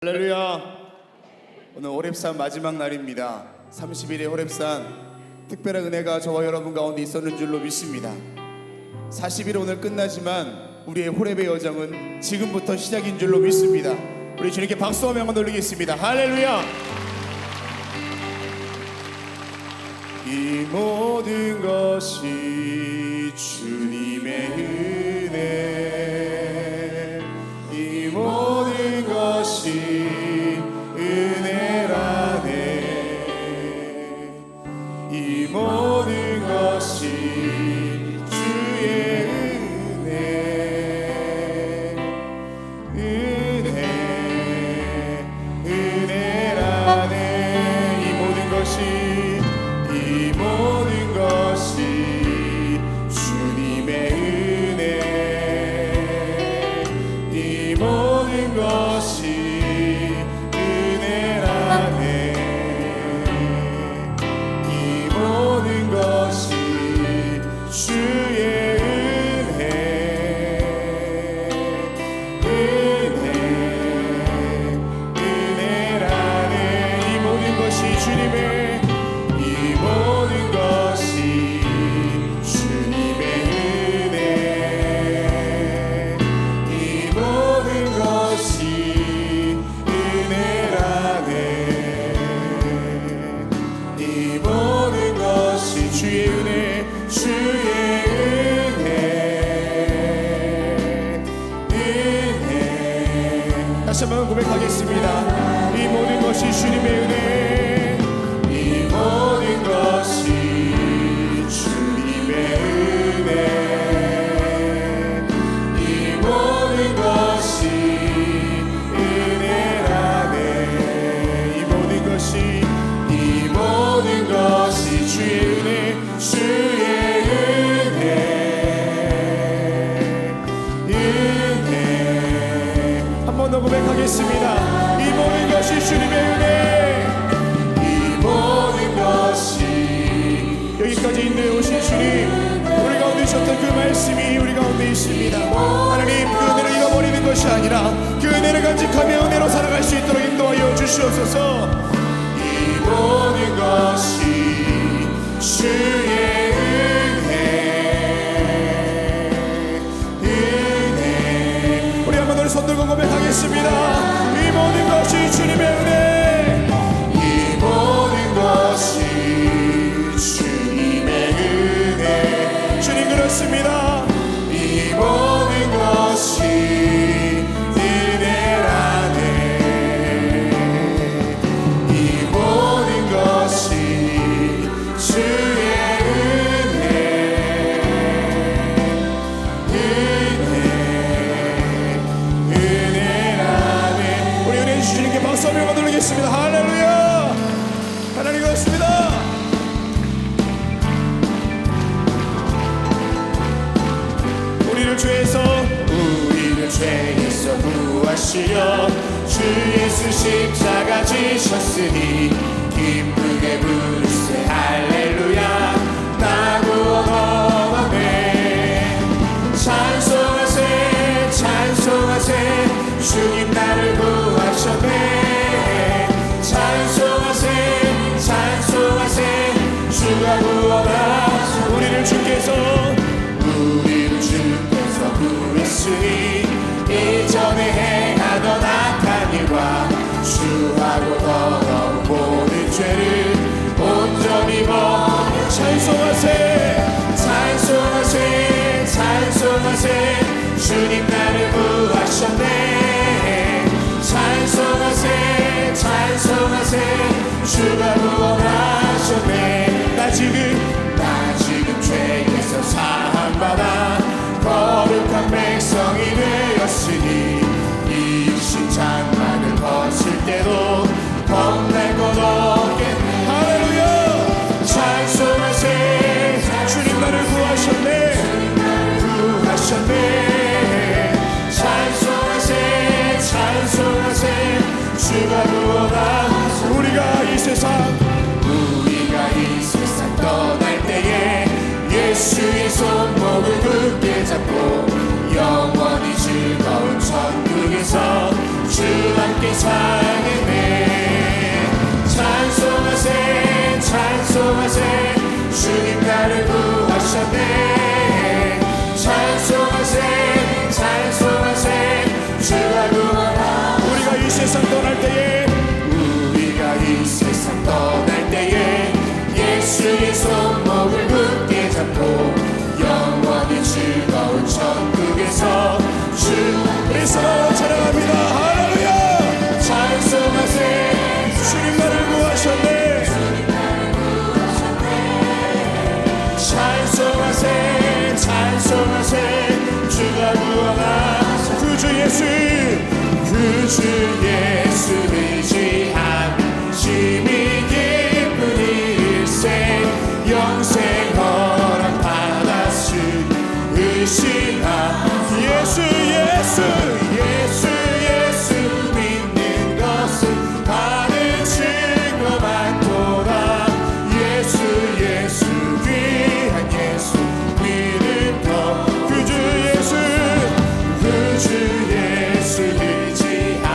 할렐루야. 오늘 호렙산 마지막 날입니다. 30일의 호렙산 특별한 은혜가 저와 여러분 가운데 있었는 줄로 믿습니다. 40일 오늘 끝나지만 우리의 호렙의 여정은 지금부터 시작인 줄로 믿습니다. 우리 주님께 박수하며 한번 올리겠습니다. 할렐루야. 이 모든 것이 주님의 은혜, 이 모든 것이 은혜라네. 이 모든 것이 주의 은혜, 은혜라네. 이 모든 것이 주님의 은혜, 이 모든 것이 은혜라네. 이 모든 것이 주의 은혜라네. 이 모든 것이 주님의, 이 모든 것이 주님의 은혜, 이 모든 것이 은혜라네. 이 모든 것이 주의 은혜, 주의 은혜. 다시 한번 고백하겠습니다. 이 모든 것이 주님의 은혜, 이 모든 것이 주님의 은혜, 이 모든 것이 은혜라네. 이 모든 것이, 이 모든 것이 주의 은혜, 주의 은혜, 은혜. 한 번 더 고백하겠습니다. 이 모든 것이 주님의 은혜, 이 모든 것이, 여기까지 인도해 오신 주님, 우리 가운데 있었던 그 말씀이 우리 가운데 있습니다. 하나님, 그 은혜를 잃어버리는 것이 아니라 그 은혜를 간직하며 은혜로 살아갈 수 있도록 인도하여 주시옵소서. 이 모든 것이 주의 은혜, 은혜. 우리 한번 더 손 들고 고백하겠습니다. 이 모든 것이 주님의 은혜, 이 모든 것이 주님의 은혜. 주님, 그렇습니다. 이 모든 것이 은혜라네. 이 모든 것이 주의 은혜, 은혜라네. 우리 은혜 주신 주님께 박수 한번 드리겠습니다. 할렐루야. 하나님 그렇습니다. 우리를 죄에서 구하시려 주 예수 십자가 지셨으니 기쁘게 부르세 할렐루야. 나 구원 얻었네. 찬송하세, 찬송하세, 주님 나를 구하셨네. 찬송하세, 찬송하세, 주가 구원하셔. 우리를 주께서 구했으니 이전에 행하던 악한 일과 주하고 더러운 모든 죄를 온전히 버려. 찬송하세, 찬송하세, 찬송하세, 주님 나를 구하셨네. 찬송하세, 찬송하세, 주가 구원하셨네. 나 지금 죄에서 사함받아 거룩한 백성이 되었으니 이으신 장막을 벗을 때도 겁날 것 없겠네. 할렐루야. 찬송하세, 주님 나를 구하셨네, 구하셨네. 찬송하세, 찬송하세, 주가 구원하셨네. 우리가 이 세상 떠날 때에 예수의 손목을 굳게 잡고 영원히 즐거운 천국에서 주 함께 살 이 세상 떠날 때에 우리가 이 세상 떠날 때에 예수의 손목을 굳게 잡고 영원히 즐거운 천국에서 주께서 찬양합니다. 할렐루야. 찬송하세 주님 나를 구하셨네. 찬송하세 찬송하세 주가 구원하 구주 예수 주 예수 의지한 심히 기쁜 일생 영생 허락 받았으 의심하 예수 예수 예수 예수 믿는 것은 받은 증거 많도다 예수 예수 귀한 예수 믿는 것 구주 예수 주 예수 의지한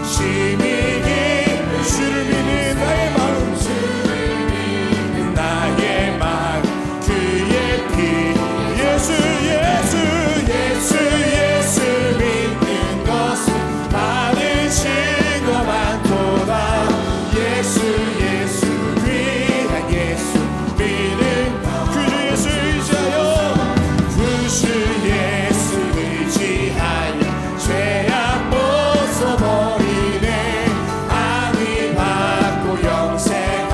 심히 기쁜 주를 믿는 나의 마음 나의 마음 그의 피 예수 예수 예수 예수 믿는 것은 받은 증거 많도다 예수 예수 귀한 예수 믿는 구주 예수 의지하여 구주 예수 의지하여 죄악 벗어버리네 악이 받고 영생한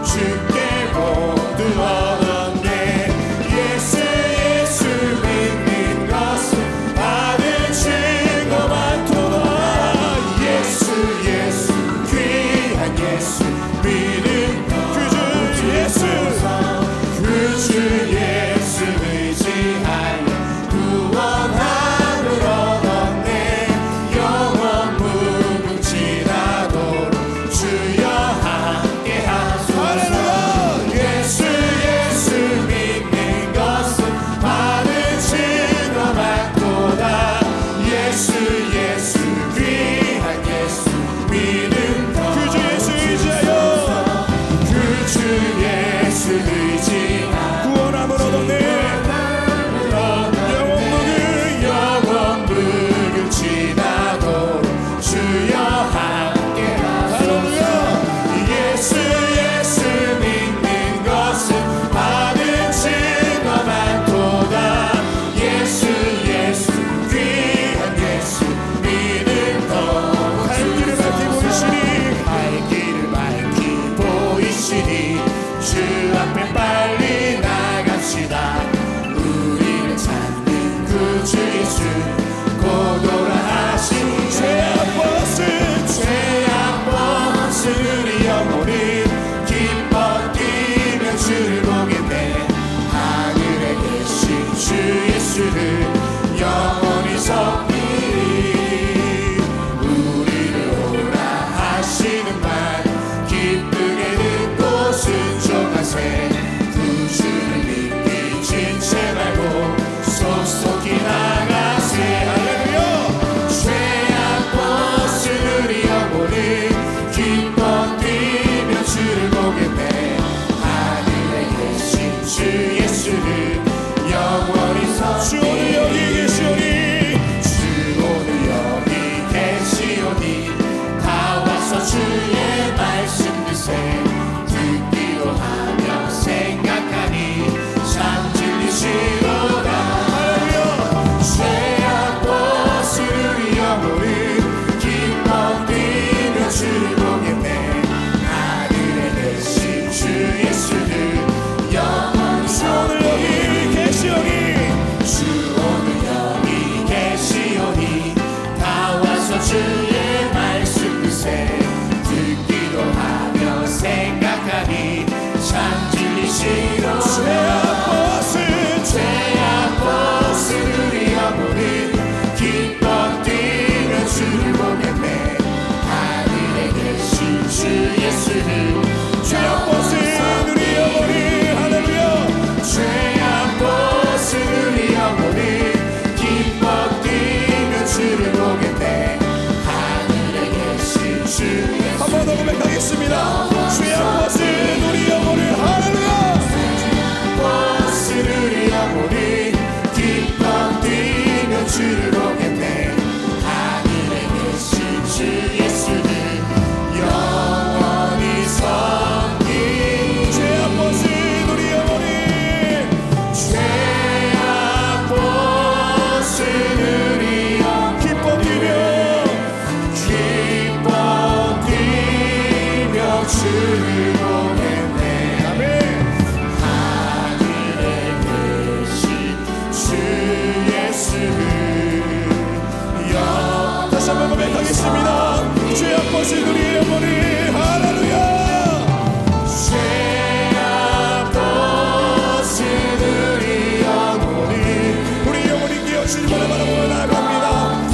주께 모두 얻었네 예수 예수 믿는 것은 받은 증거 많도다 예수 예수 귀한 예수 믿는 구주 예수 구주 예수 의지하여 구원함을 얻었네 영원 무궁지나도록 주여 함께 하소서 할렐루야. 예수 예수 믿는 것은 받은 증거 많도다 예수 예수 귀한 예수 믿는 것 구주 예수 의지하여 구주 예수 의지하여 구원함을 얻었네. 영원 무궁 지나도록 주여 함께 하소서 예수 예수 믿는 것은 받은 증거 많도다 예수 예수 귀한 예수 믿는 것 갈 길을 밝히 보이시니 갈 길을 밝히 보이시니 주 앞에 빨리 나갑시다 우리를 찾는 구주 예수 고도라 하신 죄악 벗은 죄악 벗은 우리 영혼이 기뻐 뛰며 주를 보겠네 하늘에 계신 주 예수를 영원히 섬기리 우리를 오라 하시는 말 기쁘게 듣고 순종하세 구주를 믿기 지체 말고 속속히 나가세 할렐루야 죄악 벗은 우리 영혼이 기뻐 뛰며 주를 보겠네 하늘에 계신 주 예수를 영원히 주 오늘 여기 계시오니 주 오늘 여기 계시오니 다 와서 주의 말씀 드세 듣기로 하며 생각하니 참 진리시로다 할렐루야. 죄악 벗은 우리 영혼을 기뻐 뛰며 주를 보겠네 하늘에 계신 주 예수를 영원히 주 오늘 여기 계시오니 주 오늘 여기 계시오니 다 와서 주의 말씀 드세 듣기로 하며 생각하니 참 진리시로다 죄악 벗은 죄악 벗은 우리 영혼을 기뻐 뛰며 주를 보겠네 하늘에 계신 주 예수를 죄악 벗은 우리 영혼이 할렐루야. 죄악 벗은 우리 영혼을 기뻐 뛰며 주를 보겠네 하늘에 계신 주 한 번 더 고백하겠습니다. 죄악 벗은 우리 영혼을 할렐루야. 벗은 우리 영혼을 기뻐 뛰며 주를 보겠네 하늘에 계신 주 주를 보겠네. 아멘. 하늘에 계신 주 예수를 다시 한번 고백하겠습니다. 죄악 벗은 우리의 영혼이 할렐루야. 죄악 벗은 우리 영혼이 우리 영혼이 깨어지기만을 바라보며 나아갑니다.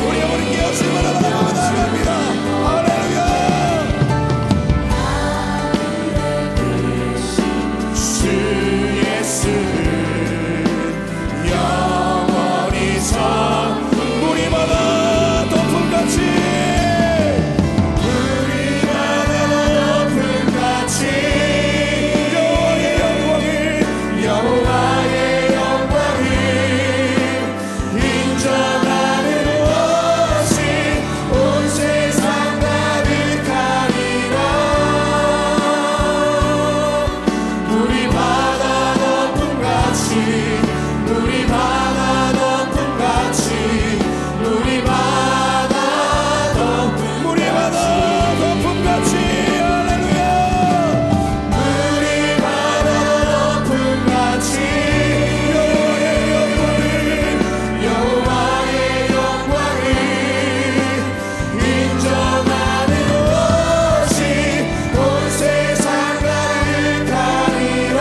우리 영혼이 깨어지기만을 바라보며 나아갑니다. 할렐루야. 주 예수를 영원히 전 우리 바다 덮음같이 우리 바다 높음같이 여호와의 영광이 여호와의 영광을 인정하는 것이 온 세상 가득하리라. 우리 바다 높음같이 우리 바다 높음같이 우리 바다 높음같이 우리 바다 덮음같이 할렐루야. 우리 바다 높음같이 여호와의 영광을 인정하는 것이 온 세상 가득하리라.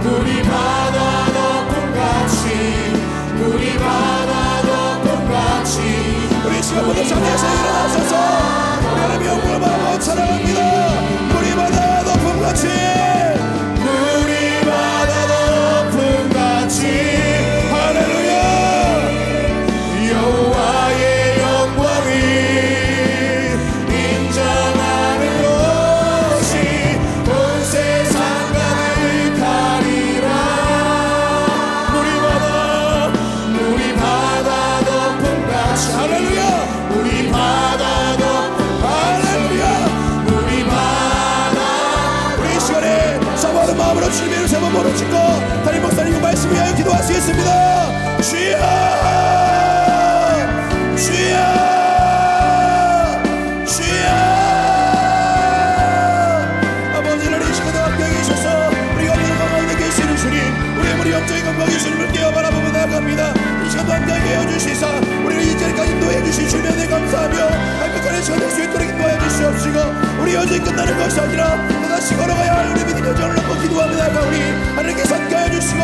우리 바다 높음같이 우리 바다 높음같이 우리 시간부터 자리에서 일어나셔서 우리 하나님의 영광을 바라보며 찬양합니다. 우리 바다 덮음같이 우리 바다 높음같이 할렐루야. 여호와의 영광을 인정하는 것이 온 세상 가득하리라. 우리 바다 높음같이 할렐루야. 우리 바다 높음 할렐루야. 우리 바다 우리 이 시간에 사모하는 마음으로 주님의 이름 세번 모르짖고 담임 목사님 말씀 위하여 기도하시겠습니다. 주여 주여 주여. 아버지를 이 시간에 함께 계셔서 우리가 믿는 가운데 계시는 주님, 우리의 우리 영적인 건강의 주님을 깨어 바라보며 나아갑니다. 이 시간도 함께 해주시사 우리를 이 자리까지 인도해 주신 주님에 감사하며 행복한 시간 될 수 있도록 인도해 주시옵시고, 우리 여전히 끝나는 것이 아니라 또다시 걸어가야 할 우리 믿음 여정을 놓고 기도하며 나아가오니 하나님께 선가해 주시고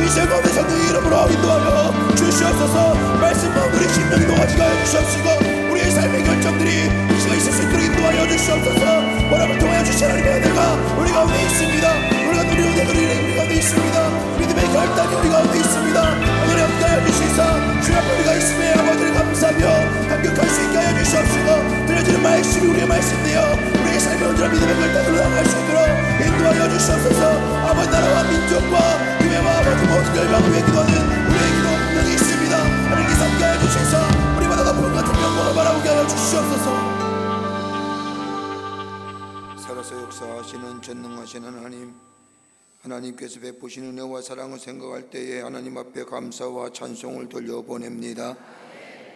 이 시간 가운데 성령의 이름으로 인도하며 주시옵소서. 말씀 마음으로 심령이 녹아지게 하여 주시옵시고 우리의 삶의 결정들이 이 시간 있을 수 있도록 인도하여 주시옵소서. 원함을 통하여 주신 하나님의 은혜가 우리 가운데 있습니다. 우리가 누리는 은혜들이 우리 가운데 있습니다. 믿음의 결단이 우리 가운데 있습니다. 오늘 함께하여 주시사 주 앞에 우리가 있음에 아버지를 감사하며 감격할 수 있게 하여 주시옵시고, 들려지는 말씀이 우리의 말씀되어 우리의 삶의 온전한 믿음의 결단으로 나아갈 수 있도록 인도하여 주시옵소서. 아버지 나라와 민족과 교회와 아버지 모든 열방을 위해 기도하는 우리의 기도 분명히 있습니다. 하나님께서 함께하여 주시사 우리 바다 덮음 같은 영광을 바라보게 하여 주시옵소서. 살아서 역사하시는 전능하신 하나님, 하나님께서 베푸신 은혜와 사랑을 생각할 때에 하나님 앞에 감사와 찬송을 돌려보냅니다.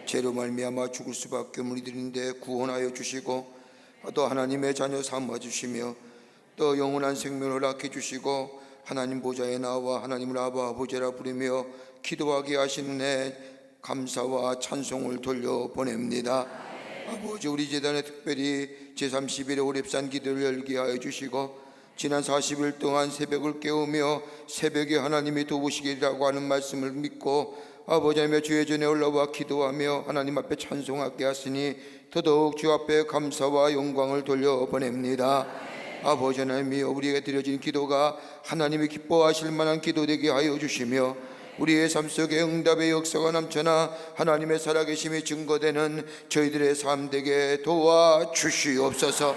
죄로 말미암아 죽을 수밖에 없는 우리들인데 구원하여 주시고 또 하나님의 자녀 삼아주시며 또 영원한 생명을 허락해 주시고 하나님 보좌에 나와 하나님을 아바 아버지라 부르며 기도하게 하시는 은혜 감사와 찬송을 돌려보냅니다. 아버지, 우리 재단에 특별히 제30일에 오랩산 기도를 열게 하여 주시고 지난 40일 동안 새벽을 깨우며 새벽에 하나님이 도우시기라고 하는 말씀을 믿고 아버지 하나님의 주의 전에 올라와 기도하며 하나님 앞에 찬송하게 하시니 더더욱 주 앞에 감사와 영광을 돌려보냅니다. 아버지 하나님이여, 우리에게 드려진 기도가 하나님이 기뻐하실 만한 기도 되게 하여 주시며 우리의 삶 속에 응답의 역사가 넘쳐나 하나님의 살아계심이 증거되는 저희들의 삶 되게 도와주시옵소서.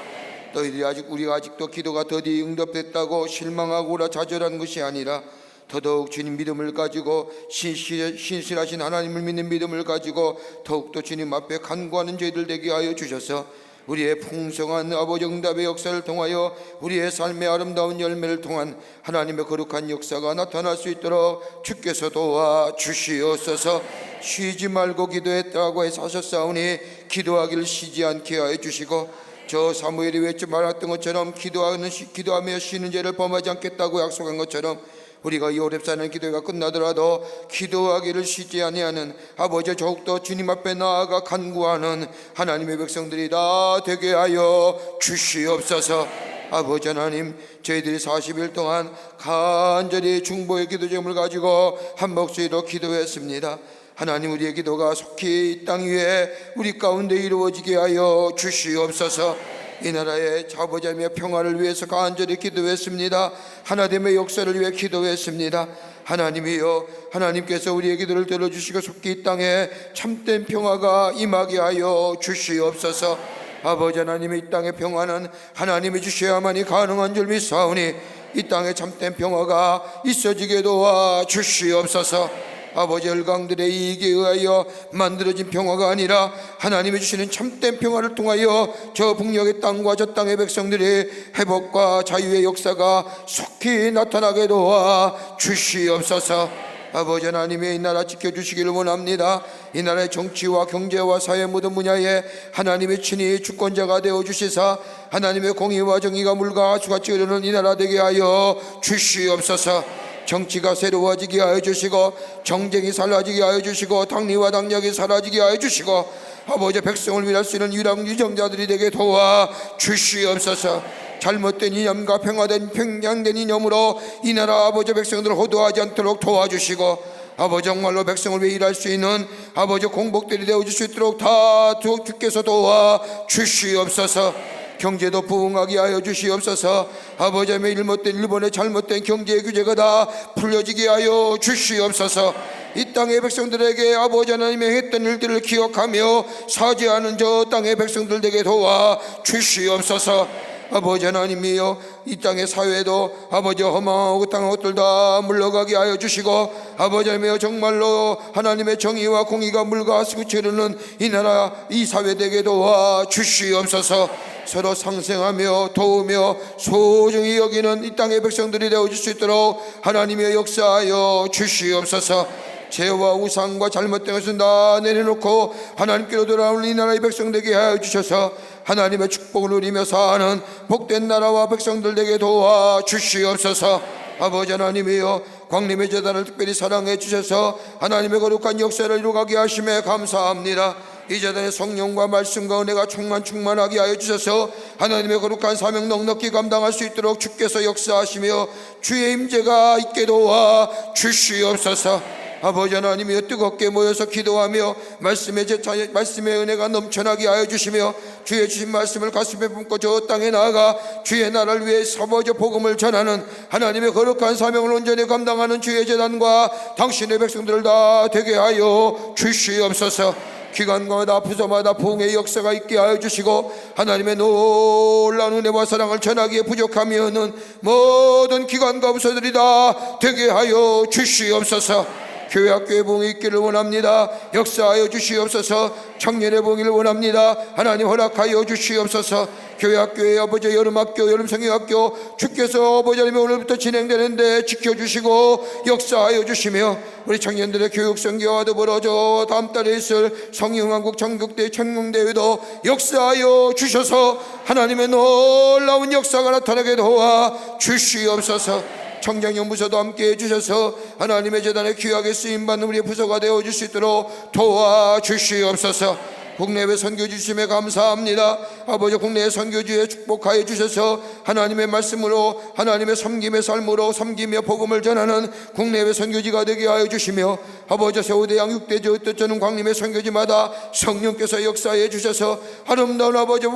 너희들이 우리가 아직도 기도가 더디 응답됐다고 실망하거나 좌절한 것이 아니라 더더욱 주님 믿음을 가지고 신실하신 하나님을 믿는 믿음을 가지고 더욱더 주님 앞에 간구하는 저희들 되게 하여 주셔서 우리의 풍성한 아버지 응답의 역사를 통하여 우리의 삶의 아름다운 열매를 통한 하나님의 거룩한 역사가 나타날 수 있도록 주께서 도와주시옵소서. 쉬지 말고 기도했다고 해서 하셨사오니 기도하기를 쉬지 않게 하여 주시고 저 사무엘이 외치 말했던 것처럼 기도하며 쉬는 죄를 범하지 않겠다고 약속한 것처럼 우리가 이 호렙산의 기도가 끝나더라도 기도하기를 쉬지 아니하는 아버지, 더욱더 주님 앞에 나아가 간구하는 하나님의 백성들이 다 되게 하여 주시옵소서. 아버지 하나님, 저희들이 40일 동안 간절히 중보의 기도 제목을 가지고 한 목소리로 기도했습니다. 하나님, 우리의 기도가 속히 이 땅 위에 우리 가운데 이루어지게 하여 주시옵소서. 이 나라의 자보자며 평화를 위해서 간절히 기도했습니다. 하나님의 역사를 위해 기도했습니다. 하나님이여, 하나님께서 우리의 기도를 들어주시고 속히 이 땅에 참된 평화가 임하게 하여 주시옵소서. 아버지 하나님, 이 땅의 평화는 하나님이 주셔야만이 가능한 줄 믿사오니 이 땅에 참된 평화가 있어지게 도와 주시옵소서. 아버지, 열강들의 이익에 의하여 만들어진 평화가 아니라 하나님이 주시는 참된 평화를 통하여 저 북녘의 땅과 저 땅의 백성들의 회복과 자유의 역사가 속히 나타나게 도와 주시옵소서. 아버지 하나님의 이 나라 지켜주시기를 원합니다. 이 나라의 정치와 경제와 사회 모든 분야에 하나님의 친히 주권자가 되어주시사 하나님의 공의와 정의가 물과 수같이 흐르는 이 나라 되게 하여 주시옵소서. 정치가 새로워지게 하여 주시고 정쟁이 사라지게 하여 주시고 당리와 당력이 사라지게 하여 주시고 아버지, 백성을 위할 수 있는 유랑 유정자들이 되게 도와 주시옵소서. 잘못된 이념과 평양된 이념으로 이 나라 아버지 백성들을 호도하지 않도록 도와주시고 아버지, 정말로 백성을 위해 일할 수 있는 아버지 공복들이 되어줄 수 있도록 다 주께서 도와 주시옵소서. 경제도 부흥하게 하여 주시옵소서. 아버지, 일못된 일본의 잘못된 경제 규제가 다 풀려지게 하여 주시옵소서. 이 땅의 백성들에게 아버지 하나님의 했던 일들을 기억하며 사죄하는 저 땅의 백성들에게 도와 주시옵소서. 아버지 하나님이여, 이 땅의 사회도 아버지 험하고 땅한 것들 다 물러가게 하여 주시고 아버지 하나님이여, 정말로 하나님의 정의와 공의가 물과 스치게 흐르는 이 나라 이 사회 되게 도와 주시옵소서. 서로 상생하며 도우며 소중히 여기는 이 땅의 백성들이 되어줄 수 있도록 하나님의 역사하여 주시옵소서. 죄와 우상과 잘못된 것은 다 내려놓고 하나님께로 돌아오는 이 나라의 백성 되게 하여 주셔서 하나님의 축복을 누리며 사는 복된 나라와 백성들 되게 도와 주시옵소서. 아버지 하나님이여, 광림의 제단을 특별히 사랑해 주셔서 하나님의 거룩한 역사를 이루가게 하심에 감사합니다. 이 제단의 성령과 말씀과 은혜가 충만하게 하여 주셔서 하나님의 거룩한 사명 넉넉히 감당할 수 있도록 주께서 역사하시며 주의 임재가 있게 도와 주시옵소서. 아버지 하나님이여, 뜨겁게 모여서 기도하며 말씀의 은혜가 넘쳐나게 하여 주시며 주의 주신 말씀을 가슴에 품고 저 땅에 나아가 주의 나라를 위해 서버져 복음을 전하는 하나님의 거룩한 사명을 온전히 감당하는 주의 제단과 당신의 백성들을 다 되게 하여 주시옵소서. 기관마다 부서마다 부흥의 역사가 있게 하여 주시고 하나님의 놀라운 은혜와 사랑을 전하기에 부족함이 없는 모든 기관과 부서들이 다 되게 하여 주시옵소서. 교회 학교의 부흥이 있기를 원합니다. 역사하여 주시옵소서. 청년의 부흥을 원합니다. 하나님 허락하여 주시옵소서. 교회 학교의 아버지 여름학교 여름성경학교 주께서 아버지 하나님 오늘부터 진행되는데 지켜주시고 역사하여 주시며 우리 청년들의 교육성교와 더불어 저 다음 달에 있을 성영한국 전국대 천공대회도 역사하여 주셔서 하나님의 놀라운 역사가 나타나게 도와 주시옵소서. 청장연부서도 함께 해주셔서 하나님의 재단에 귀하게 쓰임받는 우리의 부서가 되어줄 수 있도록 도와주시옵소서. 국내외 선교주 주심에 감사합니다. 아버지, 국내의 선교주에 축복하여 주셔서 하나님의 말씀으로 하나님의 섬김의 삶으로 섬기며 복음을 전하는 국내외 선교지가 되게 하여 주시며 아버지, 세우대양 6대 저는 광림의 선교지마다 성령께서 역사해 주셔서 아름다운 아버지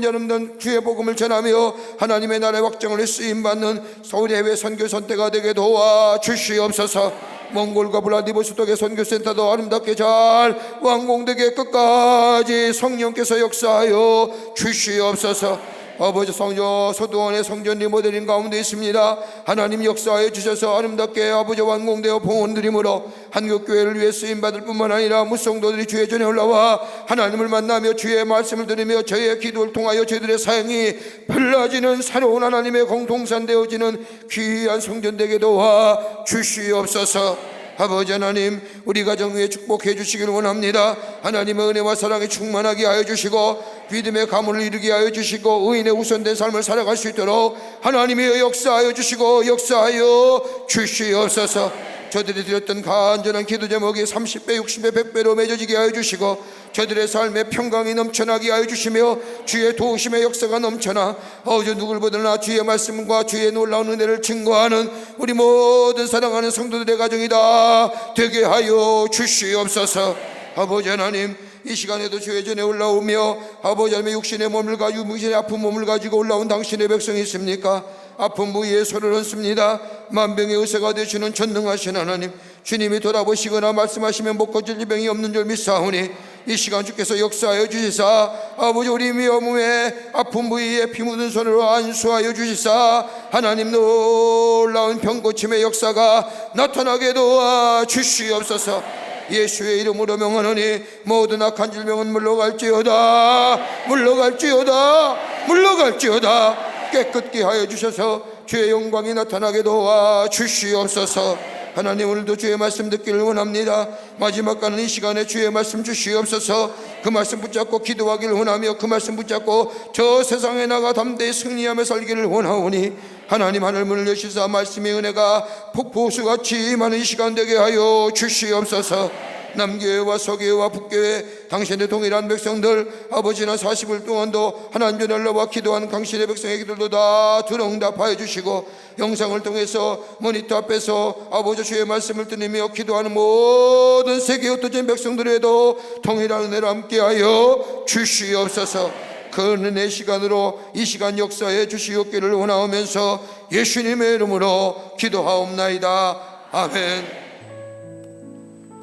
아름다운 주의 복음을 전하며 하나님의 나라의 확장을 쓰임받는 서울해외 선교 선대가 되게 도와 주시옵소서. 몽골과 블라디보스톡의 선교센터도 아름답게 잘 완공되게 끝까지 성령께서 역사하여 주시옵소서. 아버지, 서도원의 성전 리모델링 가운데 있습니다. 하나님 역사하여 주셔서 아름답게 아버지 완공되어 봉헌 드림으로 한국교회를 위해 쓰임받을 뿐만 아니라 무성도들이 주의 전에 올라와 하나님을 만나며 주의 말씀을 들으며 저의 기도를 통하여 저희들의 사역이 별나지는 새로운 하나님의 공동산 되어지는 귀한 성전 되게 도와 주시옵소서. 아버지 하나님, 우리 가정 위에 축복해 주시기를 원합니다. 하나님의 은혜와 사랑에 충만하게 하여 주시고 믿음의 가문을 이루게 하여 주시고 의인의 우선된 삶을 살아갈 수 있도록 하나님의 역사하여 주시고 역사하여 주시옵소서. 저들이 드렸던 간절한 기도 제목이 30배, 60배, 100배로 맺어지게 하여 주시고 저들의 삶에 평강이 넘쳐나게 하여 주시며 주의 도우심의 역사가 넘쳐나 어제 누굴 보더나 주의 말씀과 주의 놀라운 은혜를 증거하는 우리 모든 사랑하는 성도들의 가정이다 되게 하여 주시옵소서. 아버지 하나님, 이 시간에도 주의 전에 올라오며 아버지 하나님의 육신의 몸을 가지고 무신의 아픈 몸을 가지고 올라온 당신의 백성이 있습니까? 아픈 부위에 손을 얹습니다. 만병의 의사가 되시는 전능하신 하나님, 주님이 돌아보시거나 말씀하시면 못 고칠 병이 없는 줄 믿사오니 이 시간 주께서 역사하여 주시사 아버지 우리 몸에 아픈 부위에 피 묻은 손으로 안수하여 주시사 하나님 놀라운 병고침의 역사가 나타나게 도와 주시옵소서. 예수의 이름으로 명하노니 모든 악한 질병은 물러갈지어다, 물러갈지어다, 물러갈지어다. 깨끗게 하여 주셔서 주의 영광이 나타나게 도와 주시옵소서. 하나님, 오늘도 주의 말씀 듣기를 원합니다. 마지막 가는 이 시간에 주의 말씀 주시옵소서. 그 말씀 붙잡고 기도하기를 원하며 그 말씀 붙잡고 저 세상에 나가 담대히 승리하며 살기를 원하오니 하나님, 하늘 문을 여시사 말씀의 은혜가 폭포수같이 많은 이 시간 되게 하여 주시옵소서. 남교회와 서교회와 북교회 당신의 동일한 백성들 아버지나 40일 동안도 하나님 전에 올라와 기도한 당신의 백성의 기도도 다 들응답하여 주시고 영상을 통해서 모니터 앞에서 아버지 주의 말씀을 들으며 기도하는 모든 세계 흩어진 백성들에도 동일한 은혜를 함께하여 주시옵소서. 그 은혜 시간으로 이 시간 역사에 주시옵기를 원하오면서 예수님의 이름으로 기도하옵나이다. 아멘.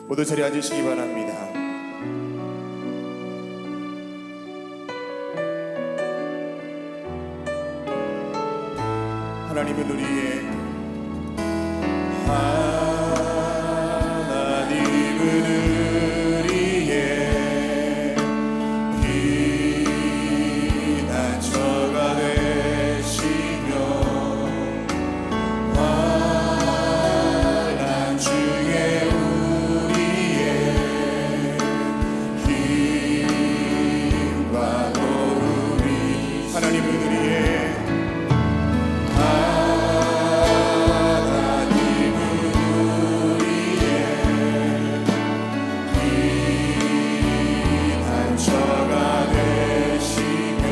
모두 자리에 앉으시기 바랍니다. 하나님은 우리의 피난처가 되시며 환난 중에 힘과 도움이 하나님은 우리의 피난처가 되시며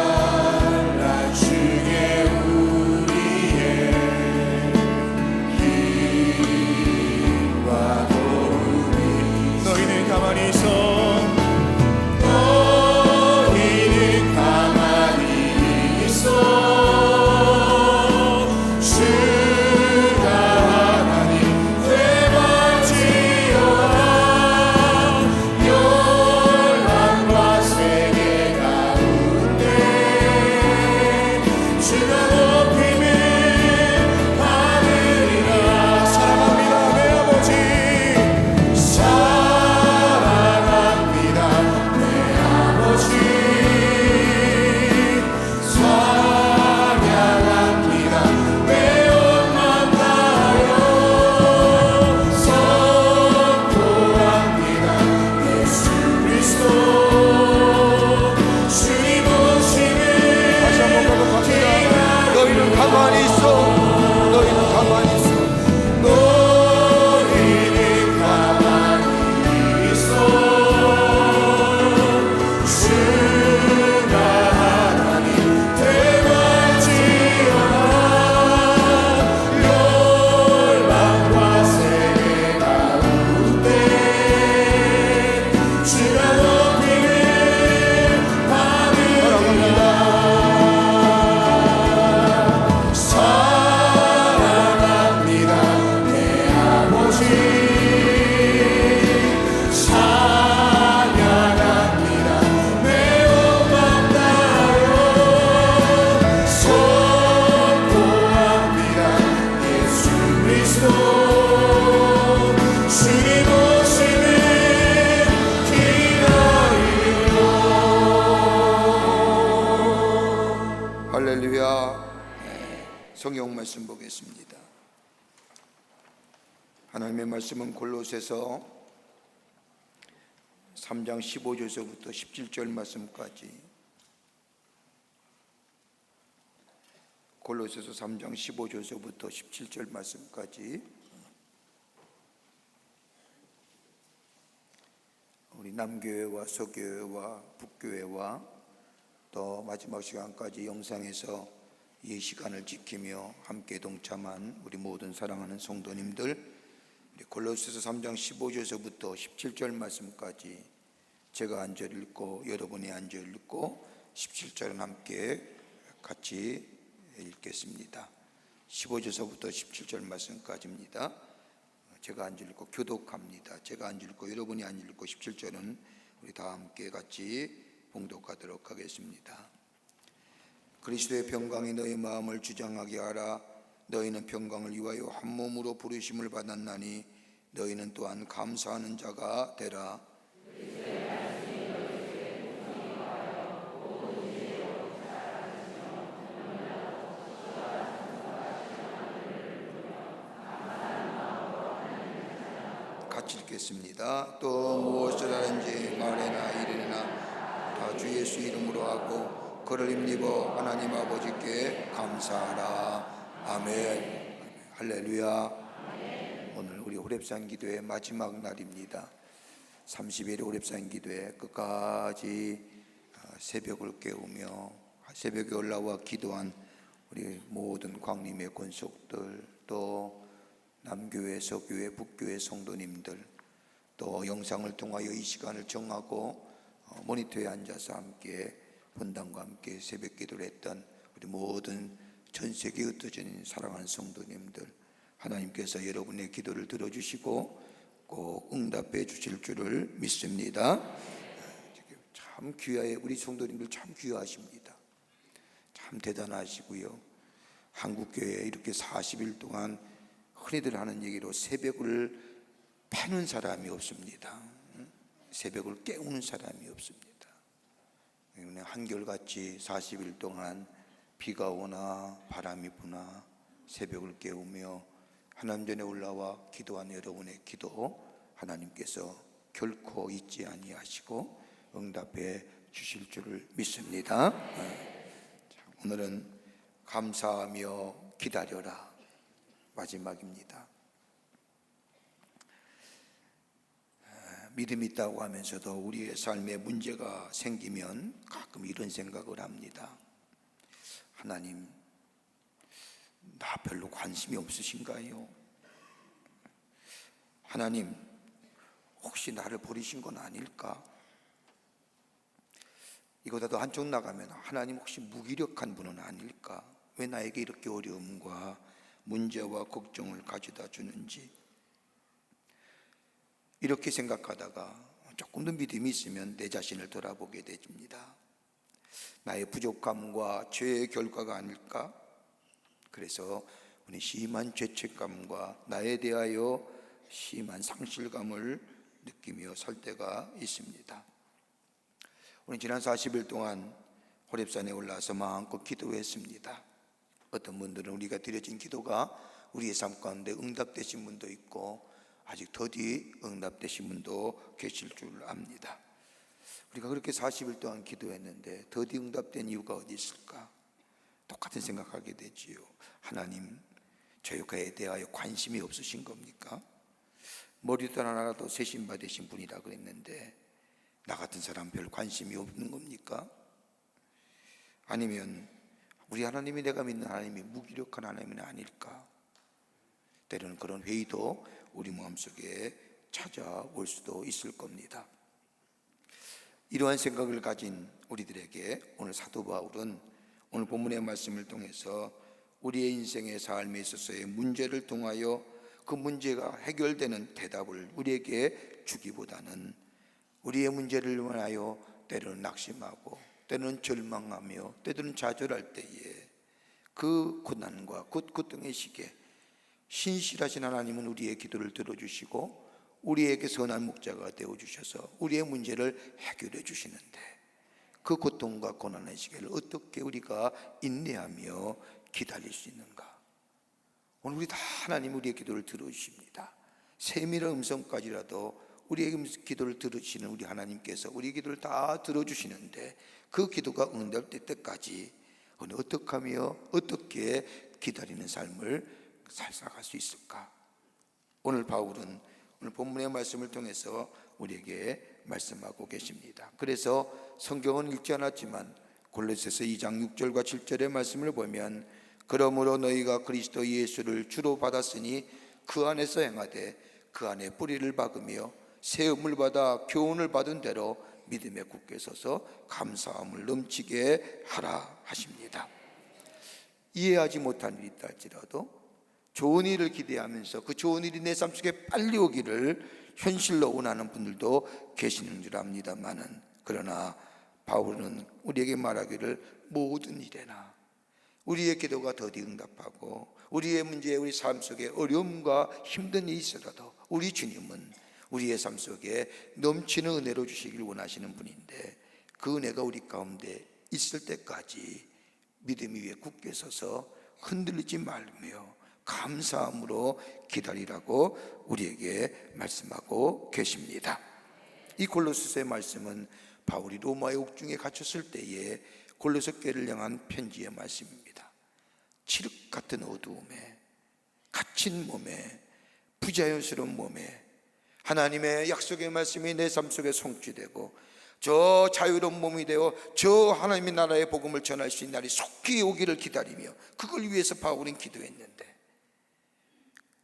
환난 중에 우리의 힘과 도움이 너희는 가만히 있어. 너희는 가만히 있어 주가 하나님 되받지어라 열방과 세계 가운데 주가 높임을 받으리라. 사랑합니다, 내 아버지. 사랑합니다 내 아버지 찬양합니다 내 엄마 나요 선포합니다 예수 그리스도 주님 오심을 다시 한번 고백합니다. 너희는 가만히 있어. 너희는 가만히 있어. 너희는 가만히 있어 주가 하나님 되받지어라 열방과 세계 가운데 주가 높임을 받으리라. 사랑합니다 내 아버지 찬양합니다 내 엄마 나요 선포합니다 예수 그리스도 주님 오심을 기다리며 할렐루야. 성경 말씀 보겠습니다. 하나님의 말씀은 골로새서 3장 15절서부터 17절 말씀까지, 골로새서 3장 15절서부터 17절 말씀까지 우리 남교회와 서교회와 북교회와 또 마지막 시간까지 영상에서 이 시간을 지키며 함께 동참한 우리 모든 사랑하는 성도님들, 골로새서 3장 15절서부터 17절 말씀까지 제가 한 절 읽고 여러분이 한 절 읽고 17절은 함께 같이 읽겠습니다. 15절서부터 17절 말씀까지입니다. 제가 한 절 읽고 교독합니다. 제가 한 절 읽고 여러분이 한 절 읽고 17절은 우리 다 함께 같이 봉독하도록 하겠습니다. 그리스도의 평강이 너희 마음을 주장하게 하라. 너희는 평강을 위하여 한 몸으로 부르심을 받았나니 너희는 또한 감사하는 자가 되라. 같이 읽겠습니다. 또 무엇을 하든지 말에나 이르나 다 주 예수 이름으로 하고 그를 힘입어 하나님 아버지께 감사하라. 아멘. 할렐루야. 오늘 우리 호렙산 기도의 마지막 날입니다. 30일의 호렙산 기도에 끝까지 새벽을 깨우며 새벽에 올라와 기도한 우리 모든 광림의 권속들, 또 남교회, 서교회, 북교회 성도님들, 또 영상을 통하여 이 시간을 정하고 모니터에 앉아서 함께 본당과 함께 새벽 기도를 했던 우리 모든 전 세계에 흩어져 있는 사랑하는 성도님들, 하나님께서 여러분의 기도를 들어주시고 꼭 응답해 주실 줄을 믿습니다. 참 귀하게 우리 성도님들 참 귀하십니다. 참 대단하시고요. 한국교회에 이렇게 40일 동안 흔히들 하는 얘기로 새벽을 패는 사람이 없습니다. 새벽을 깨우는 사람이 없습니다. 한결같이 40일 동안 비가 오나 바람이 부나 새벽을 깨우며 하나님 전에 올라와 기도한 여러분의 기도 하나님께서 결코 잊지 아니하시고 응답해 주실 줄을 믿습니다. 오늘은 감사하며 기다려라 마지막입니다. 믿음이 있다고 하면서도 우리의 삶에 문제가 생기면 가끔 이런 생각을 합니다. 하나님, 나 별로 관심이 없으신가요? 하나님, 혹시 나를 버리신 건 아닐까? 이거보다도 한쪽 나가면 하나님 혹시 무기력한 분은 아닐까? 왜 나에게 이렇게 어려움과 문제와 걱정을 가져다 주는지, 이렇게 생각하다가 조금 더 믿음이 있으면 내 자신을 돌아보게 됩니다. 나의 부족함과 죄의 결과가 아닐까? 그래서 우리 심한 죄책감과 나에 대하여 심한 상실감을 느끼며 살 때가 있습니다. 우리 지난 40일 동안 호렙산에 올라서 마음껏 기도했습니다. 어떤 분들은 우리가 드려진 기도가 우리의 삶 가운데 응답되신 분도 있고 아직 더디 응답되신 분도 계실 줄 압니다. 우리가 그렇게 40일 동안 기도했는데 더디 응답된 이유가 어디 있을까? 똑같은 생각하게 되지요. 하나님, 저에 대하여 관심이 없으신 겁니까? 머리도 하나라도 세심 받으신 분이라 그랬는데 나 같은 사람 별 관심이 없는 겁니까? 아니면 우리 하나님이 내가 믿는 하나님이 무기력한 하나님은 아닐까? 때로는 그런 회의도 우리 마음속에 찾아올 수도 있을 겁니다. 이러한 생각을 가진 우리들에게 오늘 사도 바울은 오늘 본문의 말씀을 통해서 우리의 인생의 삶에 있어서의 문제를 통하여 그 문제가 해결되는 대답을 우리에게 주기보다는 우리의 문제를 위하여 때로는 낙심하고 때로는 절망하며 때로는 좌절할 때에 그 고난과 고통의 시기에 신실하신 하나님은 우리의 기도를 들어주시고 우리에게 선한 목자가 되어주셔서 우리의 문제를 해결해 주시는데 그 고통과 고난의 시기를 어떻게 우리가 인내하며 기다릴 수 있는가? 오늘 우리 다 하나님 우리의 기도를 들어주십니다. 세밀한 음성까지라도 우리의 기도를 들으시는 우리 하나님께서 우리 기도를 다 들어주시는데 그 기도가 응답될 때까지 어떻게 하며 어떻게 기다리는 삶을 살아갈 수 있을까? 오늘 바울은 오늘 본문의 말씀을 통해서 우리에게 말씀하고 계십니다. 그래서 성경은 읽지 않았지만 골로새서 2장 6절과 7절의 말씀을 보면 그러므로 너희가 그리스도 예수를 주로 받았으니 그 안에서 행하되 그 안에 뿌리를 박으며 세움을 받아 교훈을 받은 대로 믿음에 굳게 서서 감사함을 넘치게 하라 하십니다. 이해하지 못한 일이 있다 할지라도 좋은 일을 기대하면서 그 좋은 일이 내 삶 속에 빨리 오기를 현실로 원하는 분들도 계시는 줄 압니다만은, 그러나 바울은 우리에게 말하기를 모든 일에나 우리의 기도가 더디 응답하고 우리의 문제, 우리 삶 속에 어려움과 힘든 일이 있어도 우리 주님은 우리의 삶 속에 넘치는 은혜로 주시길 원하시는 분인데, 그 은혜가 우리 가운데 있을 때까지 믿음 위에 굳게 서서 흔들리지 말며 감사함으로 기다리라고 우리에게 말씀하고 계십니다. 이 골로새서의 말씀은 바울이 로마의 옥중에 갇혔을 때에 골로새 교회를 향한 편지의 말씀입니다. 칠흑 같은 어두움에 갇힌 몸에 부자연스러운 몸에 하나님의 약속의 말씀이 내 삶 속에 성취되고 저 자유로운 몸이 되어 저 하나님의 나라의 복음을 전할 수 있는 날이 속히 오기를 기다리며 그걸 위해서 바울은 기도했는데,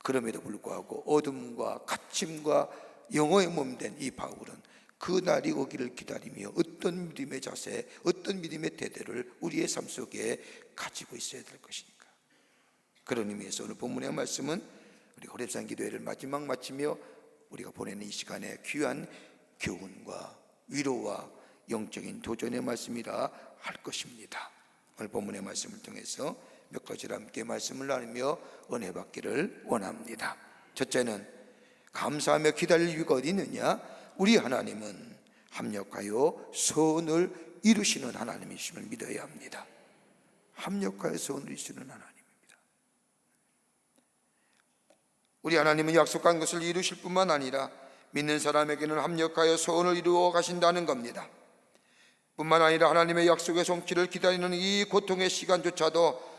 그럼에도 불구하고 어둠과 갇힘과 영혼의 몸 된 이 바울은 그 날이 오기를 기다리며 어떤 믿음의 자세, 어떤 믿음의 태도를 우리의 삶 속에 가지고 있어야 될 것인가. 그런 의미에서 오늘 본문의 말씀은 우리 호렙산 기도회를 마지막 마치며 우리가 보내는 이 시간에 귀한 교훈과 위로와 영적인 도전의 말씀이라 할 것입니다. 오늘 본문의 말씀을 통해서 몇 가지를 함께 말씀을 나누며 은혜 받기를 원합니다. 첫째는 감사하며 기다릴 이유가 어디 있느냐? 우리 하나님은 합력하여 선을 이루시는 하나님이심을 믿어야 합니다. 합력하여 선을 이루시는 하나님입니다. 우리 하나님은 약속한 것을 이루실 뿐만 아니라 믿는 사람에게는 합력하여 선을 이루어 가신다는 겁니다. 뿐만 아니라 하나님의 약속의 성취를 기다리는 이 고통의 시간조차도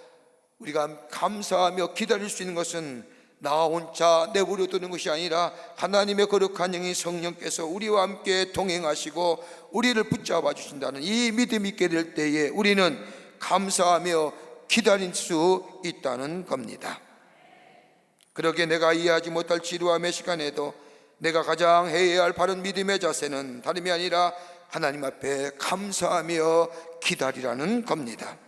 우리가 감사하며 기다릴 수 있는 것은 나 혼자 내버려 두는 것이 아니라 하나님의 거룩한 영이 성령께서 우리와 함께 동행하시고 우리를 붙잡아 주신다는 이 믿음이 있게 될 때에 우리는 감사하며 기다릴 수 있다는 겁니다. 그러기에 내가 이해하지 못할 지루함의 시간에도 내가 가장 해야 할 바른 믿음의 자세는 다름이 아니라 하나님 앞에 감사하며 기다리라는 겁니다.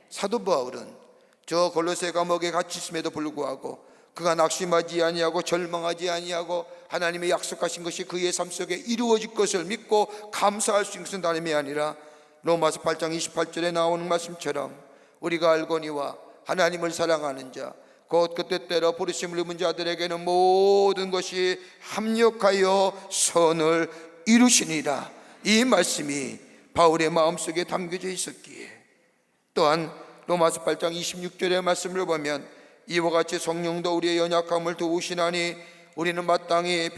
사도 바울은 저 골로새 감옥에 갇혀 있음에도 불구하고 그가 낙심하지 아니하고 절망하지 아니하고 하나님의 약속하신 것이 그의 삶 속에 이루어질 것을 믿고 감사할 수 있는 것은 다름이 아니라 로마서 8장 28절에 나오는 말씀처럼 우리가 알거니와 하나님을 사랑하는 자 곧 그 뜻대로 부르심을 입은 자들에게는 모든 것이 합력하여 선을 이루시니라. 이 말씀이 바울의 마음속에 담겨져 있었기에, 또한 로마서 8장 26절의 말씀을 보면 이와 같이 성령도 우리의 연약함을 도우시나니 우리는 마땅히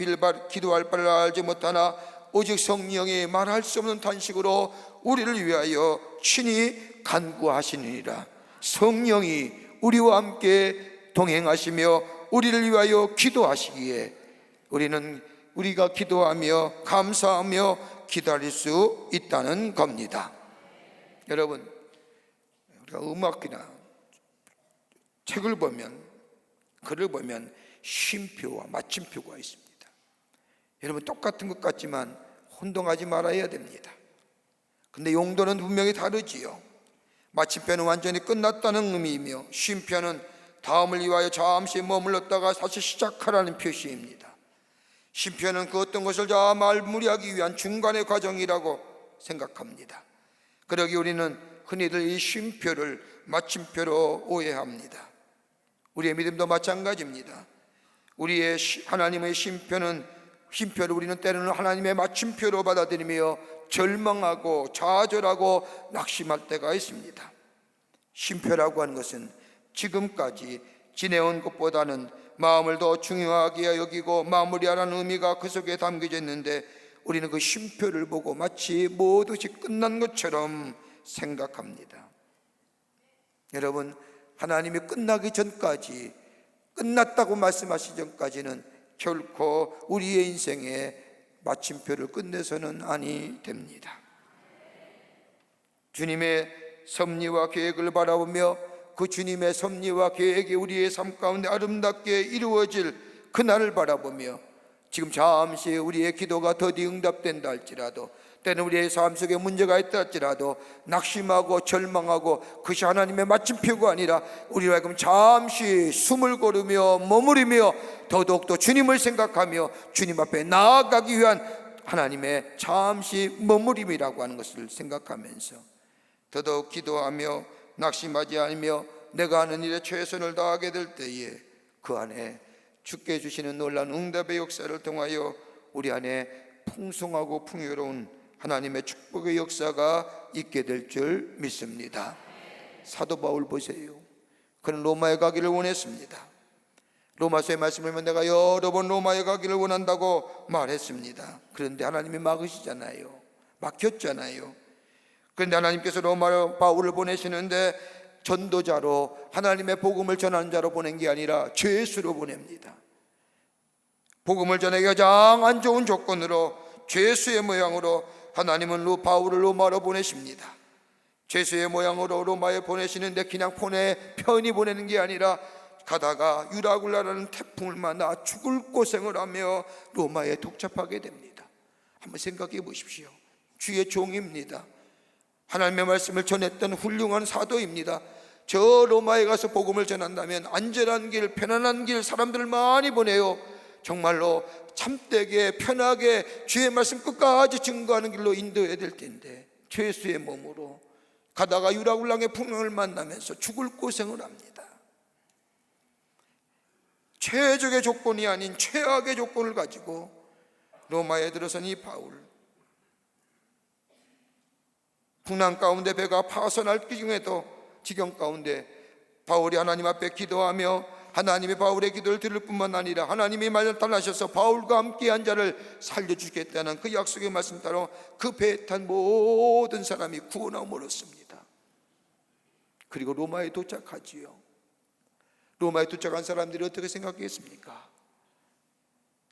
기도할 바를 알지 못하나 오직 성령이 말할 수 없는 탄식으로 우리를 위하여 친히 간구하시느니라. 성령이 우리와 함께 동행하시며 우리를 위하여 기도하시기에 우리가 기도하며 감사하며 기다릴 수 있다는 겁니다. 여러분, 우리가 음악이나 책을 보면, 글을 보면 쉼표와 마침표가 있습니다. 여러분, 똑같은 것 같지만 혼동하지 말아야 됩니다. 근데 용도는 분명히 다르지요. 마침표는 완전히 끝났다는 의미이며 쉼표는 다음을 위하여 잠시 머물렀다가 다시 시작하라는 표시입니다. 쉼표는 그 어떤 것을 다 마무리하기 위한 중간의 과정이라고 생각합니다. 그러기 우리는 흔히들 이 쉼표를 마침표로 오해합니다. 우리의 믿음도 마찬가지입니다. 우리의 하나님의 쉼표를 우리는 때로는 하나님의 마침표로 받아들이며 절망하고 좌절하고 낙심할 때가 있습니다. 쉼표라고 하는 것은 지금까지 지내온 것보다는 마음을 더 중요하게 여기고 마무리하라는 의미가 그 속에 담겨져 있는데 우리는 그 쉼표를 보고 마치 모든 것이 끝난 것처럼 생각합니다. 여러분, 하나님이 끝나기 전까지, 끝났다고 말씀하시기 전까지는 결코 우리의 인생에 마침표를 끝내서는 아니 됩니다. 주님의 섭리와 계획을 바라보며 그 주님의 섭리와 계획이 우리의 삶 가운데 아름답게 이루어질 그날을 바라보며 지금 잠시 우리의 기도가 더디 응답된다 할지라도, 때는 우리의 삶 속에 문제가 있다 할지라도 낙심하고 절망하고 그것이 하나님의 마침표가 아니라 우리로 하여금 잠시 숨을 고르며 머무르며 더더욱더 주님을 생각하며 주님 앞에 나아가기 위한 하나님의 잠시 머무림이라고 하는 것을 생각하면서 더더욱 기도하며 낙심하지 않으며 내가 하는 일에 최선을 다하게 될 때에 그 안에 주께 주시는 놀라운 응답의 역사를 통하여 우리 안에 풍성하고 풍요로운 하나님의 축복의 역사가 있게 될 줄 믿습니다. 사도 바울 보세요. 그는 로마에 가기를 원했습니다. 로마서의 말씀을 보면 내가 여러 번 로마에 가기를 원한다고 말했습니다. 그런데 하나님이 막으시잖아요. 막혔잖아요. 그런데 하나님께서 로마로 바울을 보내시는데 전도자로, 하나님의 복음을 전하는 자로 보낸 게 아니라 죄수로 보냅니다. 복음을 전하기 가장 안 좋은 조건으로 죄수의 모양으로 하나님은 바울을 로마로 보내십니다. 죄수의 모양으로 로마에 보내시는데 그냥 편히 보내는 게 아니라 가다가 유라굴라라는 태풍을 만나 죽을 고생을 하며 로마에 독잡하게 됩니다. 한번 생각해 보십시오. 주의 종입니다. 하나님의 말씀을 전했던 훌륭한 사도입니다. 저 로마에 가서 복음을 전한다면 안전한 길, 편안한 길, 사람들을 많이 보내요. 정말로 참되게 편하게 주의 말씀 끝까지 증거하는 길로 인도해야 될 텐데 죄수의 몸으로 가다가 유라굴랑의 풍랑을 만나면서 죽을 고생을 합니다. 최적의 조건이 아닌 최악의 조건을 가지고 로마에 들어선 이 바울, 풍랑 가운데 배가 파손할 지경 가운데 바울이 하나님 앞에 기도하며 하나님이 바울의 기도를 들을 뿐만 아니라 하나님이 나타나셔서 바울과 함께한 자를 살려주겠다는 그 약속의 말씀 따라 그 배에 탄 모든 사람이 구원함을 얻습니다. 그리고 로마에 도착하지요. 로마에 도착한 사람들이 어떻게 생각했습니까?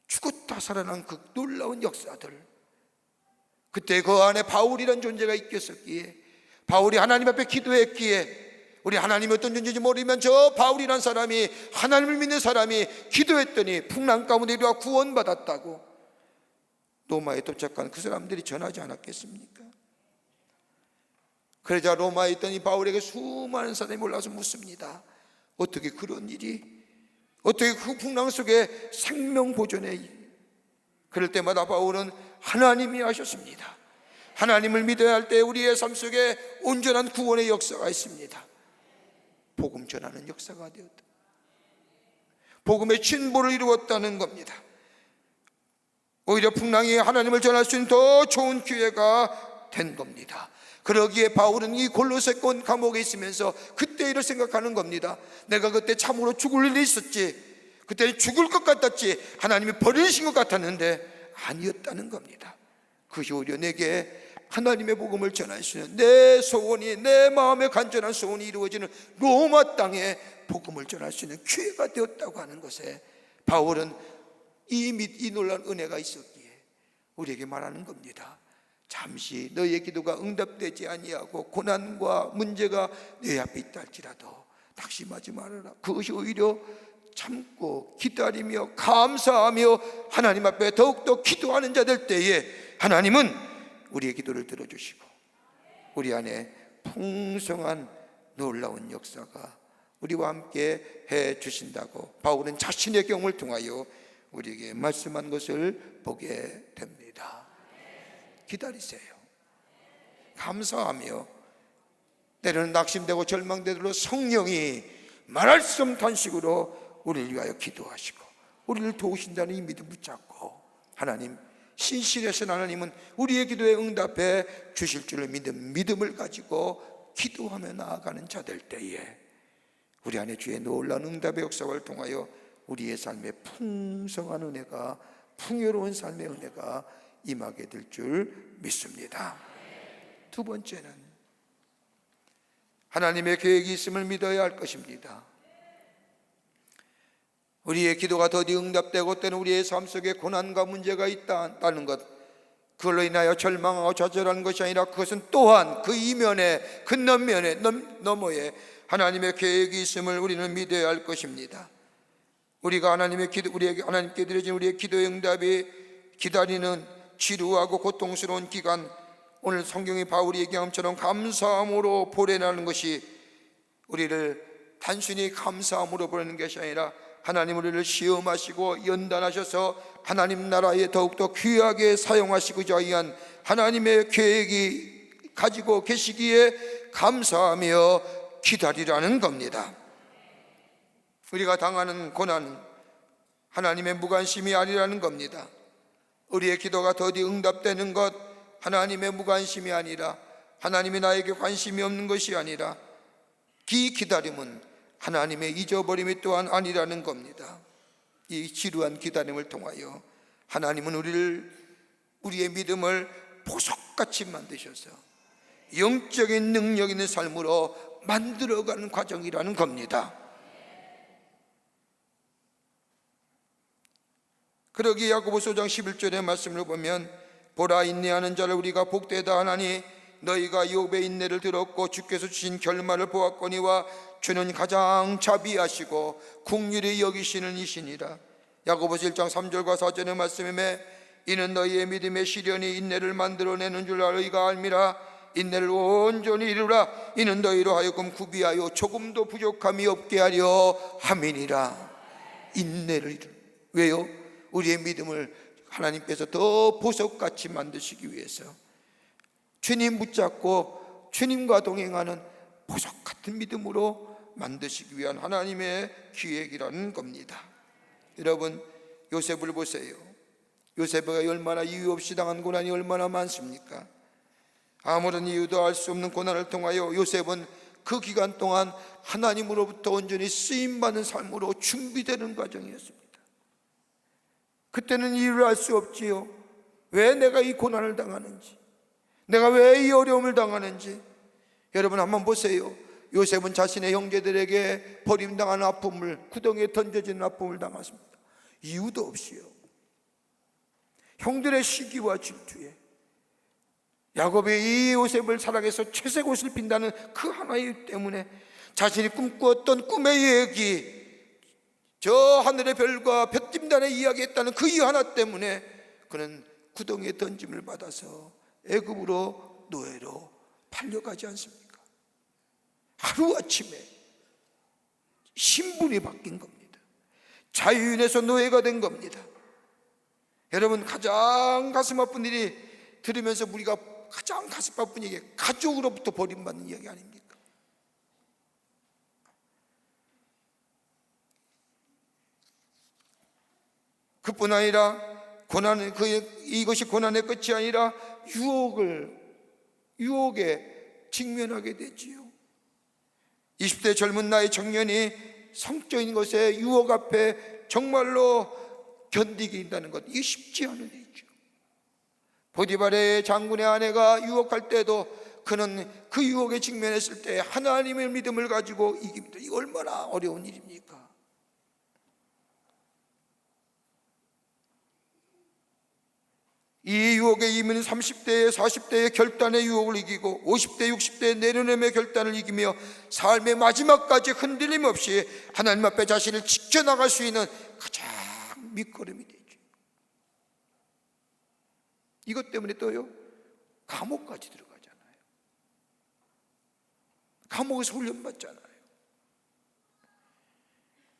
죽었다 살아난 그 놀라운 역사들, 그때 그 안에 바울이란 존재가 있겠었기에, 바울이 하나님 앞에 기도했기에, 우리 하나님이 어떤 존재인지 모르면 저 바울이란 사람이, 하나님을 믿는 사람이 기도했더니 풍랑 가운데 이리와 구원받았다고 로마에 도착한 그 사람들이 전하지 않았겠습니까? 그러자 로마에 있던 이 바울에게 수많은 사람이 올라와서 묻습니다. 어떻게 그런 일이, 어떻게 그 풍랑 속에 생명 보존에, 그럴 때마다 바울은 하나님이 하셨습니다. 하나님을 믿어야 할 때 우리의 삶 속에 온전한 구원의 역사가 있습니다. 복음 전하는 역사가 되었다. 복음의 진보를 이루었다는 겁니다. 오히려 풍랑이 하나님을 전할 수 있는 더 좋은 기회가 된 겁니다. 그러기에 바울은 이 골로새 감옥에 있으면서 그때 일을 생각하는 겁니다. 내가 그때 참으로 죽을 일이 있었지, 그때 죽을 것 같았지, 하나님이 버리신 것 같았는데 아니었다는 겁니다. 그것이 오히려 내게 하나님의 복음을 전할 수 있는 내 소원이, 내 마음의 간절한 소원이 이루어지는 로마 땅에 복음을 전할 수 있는 기회가 되었다고 하는 것에 바울은 이 놀라운 은혜가 있었기에 우리에게 말하는 겁니다. 잠시 너의 기도가 응답되지 아니하고 고난과 문제가 내 앞에 있다 할지라도 낙심하지 말아라. 그것이 오히려 참고 기다리며 감사하며 하나님 앞에 더욱더 기도하는 자 될 때에 하나님은 우리의 기도를 들어주시고 우리 안에 풍성한 놀라운 역사가 우리와 함께 해 주신다고 바울은 자신의 경험을 통하여 우리에게 말씀한 것을 보게 됩니다. 기다리세요. 감사하며 때로는 낙심되고 절망되도록 성령이 말할 수 없는 단식으로 우리를 위하여 기도하시고 우리를 도우신다는 이 믿음 붙잡고 하나님 신실하신 하나님은 우리의 기도에 응답해 주실 줄을 믿음을 가지고 기도하며 나아가는 자 될 때에 우리 안에 주의 놀라운 응답의 역사를 통하여 우리의 삶에 풍성한 은혜가, 풍요로운 삶의 은혜가 임하게 될 줄 믿습니다. 두 번째는 하나님의 계획이 있음을 믿어야 할 것입니다. 우리의 기도가 더디 응답되고 때는 우리의 삶 속에 고난과 문제가 있다는 것, 그걸로 인하여 절망하고 좌절하는 것이 아니라 그것은 또한 그 이면에, 그 너머에 하나님의 계획이 있음을 우리는 믿어야 할 것입니다. 우리가 하나님께 드려진 우리의 기도의 응답이 기다리는 지루하고 고통스러운 기간, 오늘 성경이 바울이 얘기한 것처럼 감사함으로 보내라는 것이, 우리를 단순히 감사함으로 보내는 것이 아니라 하나님 우리를 시험하시고 연단하셔서 하나님 나라에 더욱더 귀하게 사용하시고자 위한 하나님의 계획이 가지고 계시기에 감사하며 기다리라는 겁니다. 우리가 당하는 고난은 하나님의 무관심이 아니라는 겁니다. 우리의 기도가 더디 응답되는 것, 하나님의 무관심이 아니라, 하나님이 나에게 관심이 없는 것이 아니라, 이 기다림은 하나님의 잊어버림이 또한 아니라는 겁니다. 이 지루한 기다림을 통하여 하나님은 우리의 믿음을 보석같이 만드셔서 영적인 능력 있는 삶으로 만들어가는 과정이라는 겁니다. 그러기에 야고보서 5장 11절의 말씀을 보면, 보라, 인내하는 자를 우리가 복되다 하나니 너희가 욥의 인내를 들었고 주께서 주신 결말을 보았거니와 주는 가장 자비하시고 긍휼히 여기시는 이시니라. 야고보서 1장 3절과 4절의 말씀에, 이는 너희의 믿음의 시련이 인내를 만들어내는 줄 너희가 알미라. 인내를 온전히 이루라. 이는 너희로 하여금 구비하여 조금도 부족함이 없게 하려 함이니라. 인내를 이루. 왜요? 우리의 믿음을 하나님께서 더 보석같이 만드시기 위해서, 주님 붙잡고 주님과 동행하는 보석 같은 믿음으로 만드시기 위한 하나님의 기획이라는 겁니다. 여러분, 요셉을 보세요. 요셉이 얼마나 이유 없이 당한 고난이 얼마나 많습니까? 아무런 이유도 알 수 없는 고난을 통하여 요셉은 그 기간 동안 하나님으로부터 온전히 쓰임받는 삶으로 준비되는 과정이었습니다. 그때는 이유를 알 수 없지요. 왜 내가 이 고난을 당하는지, 내가 왜 이 어려움을 당하는지. 여러분 한번 보세요. 요셉은 자신의 형제들에게 버림당하는 아픔을, 구덩이에 던져지는 아픔을 당했습니다. 이유도 없이요. 형들의 시기와 질투에, 야곱이 이 요셉을 사랑해서 채색 옷을 빈다는 그 하나 이유 때문에, 자신이 꿈꾸었던 꿈의 얘기, 저 하늘의 별과 볕짐단에 이야기했다는 그 이유 하나 때문에 그는 구덩이에 던짐을 받아서 애굽으로 노예로 팔려가지 않습니까? 하루아침에 신분이 바뀐 겁니다. 자유인에서 노예가 된 겁니다. 여러분, 가장 가슴 아픈 일이 들으면서 우리가 가장 가슴 아픈 얘기, 가족으로부터 버림받는 이야기 아닙니까? 그뿐 아니라 이것이 고난의 끝이 아니라 유혹에 직면하게 되지요. 20대 젊은 나이 청년이 성적인 것에 유혹 앞에 정말로 견디게 된다는 것, 이게 쉽지 않은 일이죠. 보디발의 장군의 아내가 유혹할 때도 그는 그 유혹에 직면했을 때 하나님의 믿음을 가지고 이깁니다. 이거 얼마나 어려운 일입니까? 이 유혹에 이미는 30대에 40대의 결단의 유혹을 이기고 50대 60대의 내려냄의 결단을 이기며 삶의 마지막까지 흔들림 없이 하나님 앞에 자신을 지켜나갈 수 있는 가장 밑거름이 되죠. 이것 때문에 또요, 감옥까지 들어가잖아요. 감옥에서 훈련받잖아요.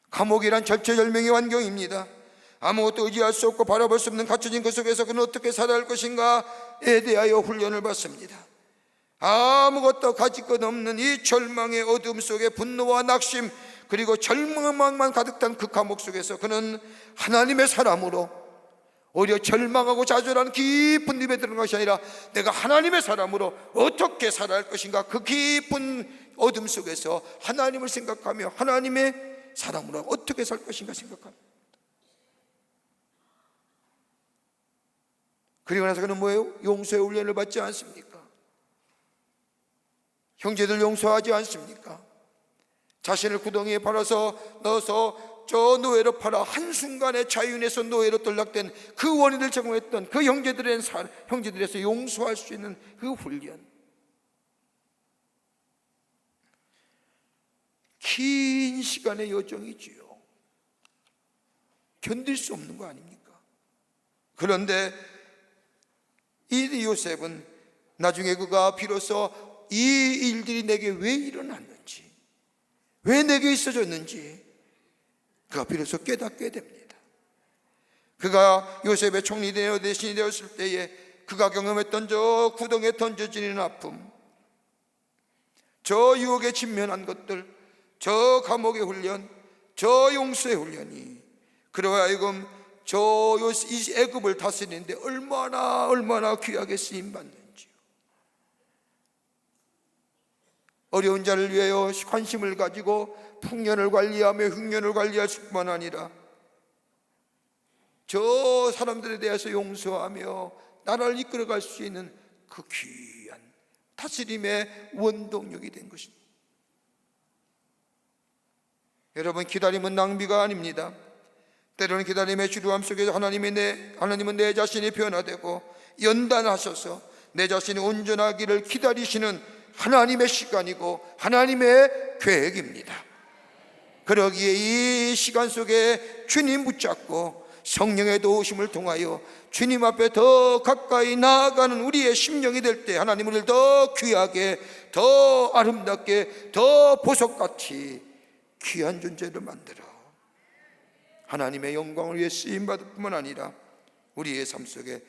감옥이란 절체절명의 환경입니다. 아무것도 의지할 수 없고 바라볼 수 없는 갇혀진 그 속에서 그는 어떻게 살아야 할 것인가에 대하여 훈련을 받습니다. 아무것도 가질 것 없는 이 절망의 어둠 속에 분노와 낙심 그리고 절망만 가득 찬 그 감옥 속에서 그는 하나님의 사람으로, 오히려 절망하고 좌절하는 깊은 늪에 들어간 것이 아니라 내가 하나님의 사람으로 어떻게 살아야 할 것인가, 그 깊은 어둠 속에서 하나님을 생각하며 하나님의 사람으로 어떻게 살 것인가 생각합니다. 그리고 나서 그는 뭐예요? 용서의 훈련을 받지 않습니까? 형제들 용서하지 않습니까? 자신을 구덩이에 넣어서 저 노예로 팔아 한순간에 자유인에서 노예로 전락된 그 원인을 제공했던 그 형제들에서 용서할 수 있는 그 훈련, 긴 시간의 여정이지요. 견딜 수 없는 거 아닙니까? 그런데 이 요셉은 나중에 그가 비로소 이 일들이 내게 왜 일어났는지, 왜 내게 있어졌는지 그가 비로소 깨닫게 됩니다. 그가 요셉의 총리 대신이 되었을 때에 그가 경험했던 저 구덩이에 던져지는 아픔, 저 유혹에 직면한 것들, 저 감옥의 훈련, 저 용서의 훈련이 그로 하여금 이 애굽을 다스리는데 얼마나 귀하게 쓰임받는지요. 어려운 자를 위하여 관심을 가지고 풍년을 관리하며 흉년을 관리할 뿐만 아니라 저 사람들에 대해서 용서하며 나라를 이끌어갈 수 있는 그 귀한 다스림의 원동력이 된 것입니다. 여러분, 기다림은 낭비가 아닙니다. 때로는 기다림의 지루함 속에서 하나님은 내 자신이 변화되고 연단하셔서 내 자신이 온전하기를 기다리시는 하나님의 시간이고 하나님의 계획입니다. 그러기에 이 시간 속에 주님 붙잡고 성령의 도우심을 통하여 주님 앞에 더 가까이 나아가는 우리의 심령이 될 때 하나님 우리를 더 귀하게, 더 아름답게, 더 보석같이 귀한 존재를 만들어 하나님의 영광을 위해 쓰임받을 뿐만 아니라 우리의 삶 속에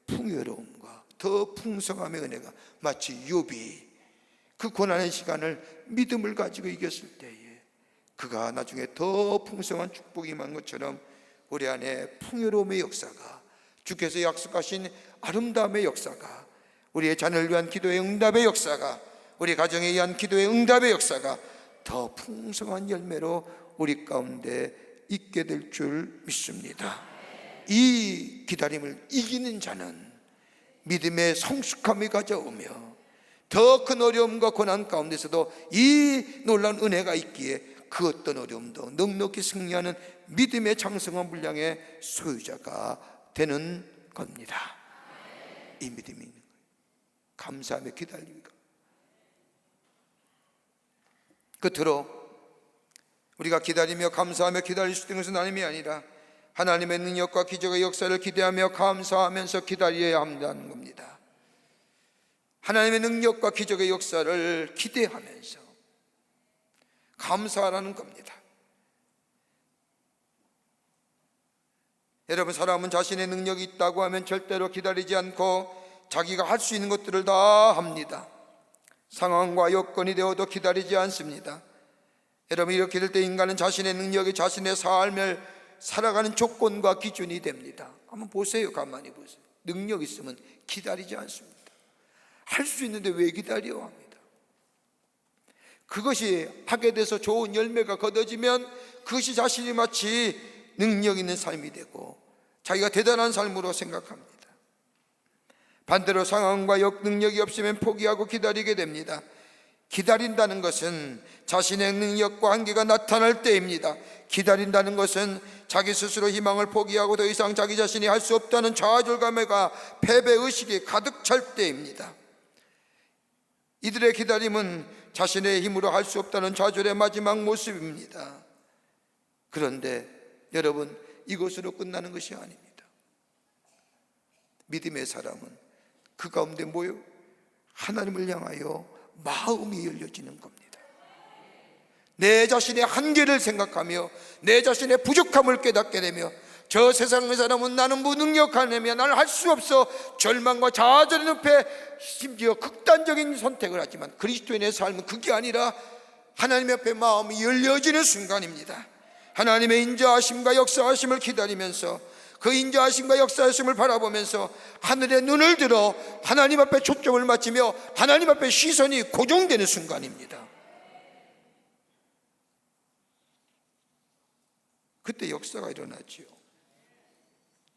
풍요로움과 더 풍성함의 은혜가, 마치 욥이 그 고난의 시간을 믿음을 가지고 이겼을 때에 그가 나중에 더 풍성한 축복이 임한 것처럼 우리 안에 풍요로움의 역사가, 주께서 약속하신 아름다움의 역사가, 우리의 자녀를 위한 기도의 응답의 역사가, 우리 가정에 의한 기도의 응답의 역사가 더 풍성한 열매로 우리 가운데 있게 될 줄 믿습니다. 이 기다림을 이기는 자는 믿음의 성숙함이 가져오며 더 큰 어려움과 고난 가운데서도 이 놀라운 은혜가 있기에 그 어떤 어려움도 넉넉히 승리하는 믿음의 장성한 분량의 소유자가 되는 겁니다. 이 믿음이 있는 거예요. 감사하며 기다리기가. 끝으로 우리가 기다리며 감사하며 기다릴 수 있는 것은 하나님이 아니라 하나님의 능력과 기적의 역사를 기대하며 감사하면서 기다려야 한다는 겁니다. 하나님의 능력과 기적의 역사를 기대하면서 감사하라는 겁니다. 여러분, 사람은 자신의 능력이 있다고 하면 절대로 기다리지 않고 자기가 할 수 있는 것들을 다 합니다. 상황과 여건이 되어도 기다리지 않습니다. 여러분, 이렇게 될 때 인간은 자신의 능력이 자신의 삶을 살아가는 조건과 기준이 됩니다. 한번 보세요. 가만히 보세요. 능력 있으면 기다리지 않습니다. 할 수 있는데 왜 기다려 합니다. 그것이 하게 돼서 좋은 열매가 거둬지면 그것이 자신이 마치 능력 있는 삶이 되고 자기가 대단한 삶으로 생각합니다. 반대로 상황과 능력이 없으면 포기하고 기다리게 됩니다. 기다린다는 것은 자신의 능력과 한계가 나타날 때입니다. 기다린다는 것은 자기 스스로 희망을 포기하고 더 이상 자기 자신이 할 수 없다는 좌절감과 패배의식이 가득 찰 때입니다. 이들의 기다림은 자신의 힘으로 할 수 없다는 좌절의 마지막 모습입니다. 그런데 여러분, 이것으로 끝나는 것이 아닙니다. 믿음의 사람은 그 가운데 뭐요? 하나님을 향하여 마음이 열려지는 겁니다. 내 자신의 한계를 생각하며 내 자신의 부족함을 깨닫게 되며 저 세상의 사람은 나는 무능력하냐며 나는 할 수 없어 절망과 좌절의 늪에 심지어 극단적인 선택을 하지만 그리스도인의 삶은 그게 아니라 하나님 앞에 마음이 열려지는 순간입니다. 하나님의 인자하심과 역사하심을 기다리면서 그 인자하심과 역사하심을 바라보면서 하늘의 눈을 들어 하나님 앞에 초점을 맞추며 하나님 앞에 시선이 고정되는 순간입니다. 그때 역사가 일어나지요.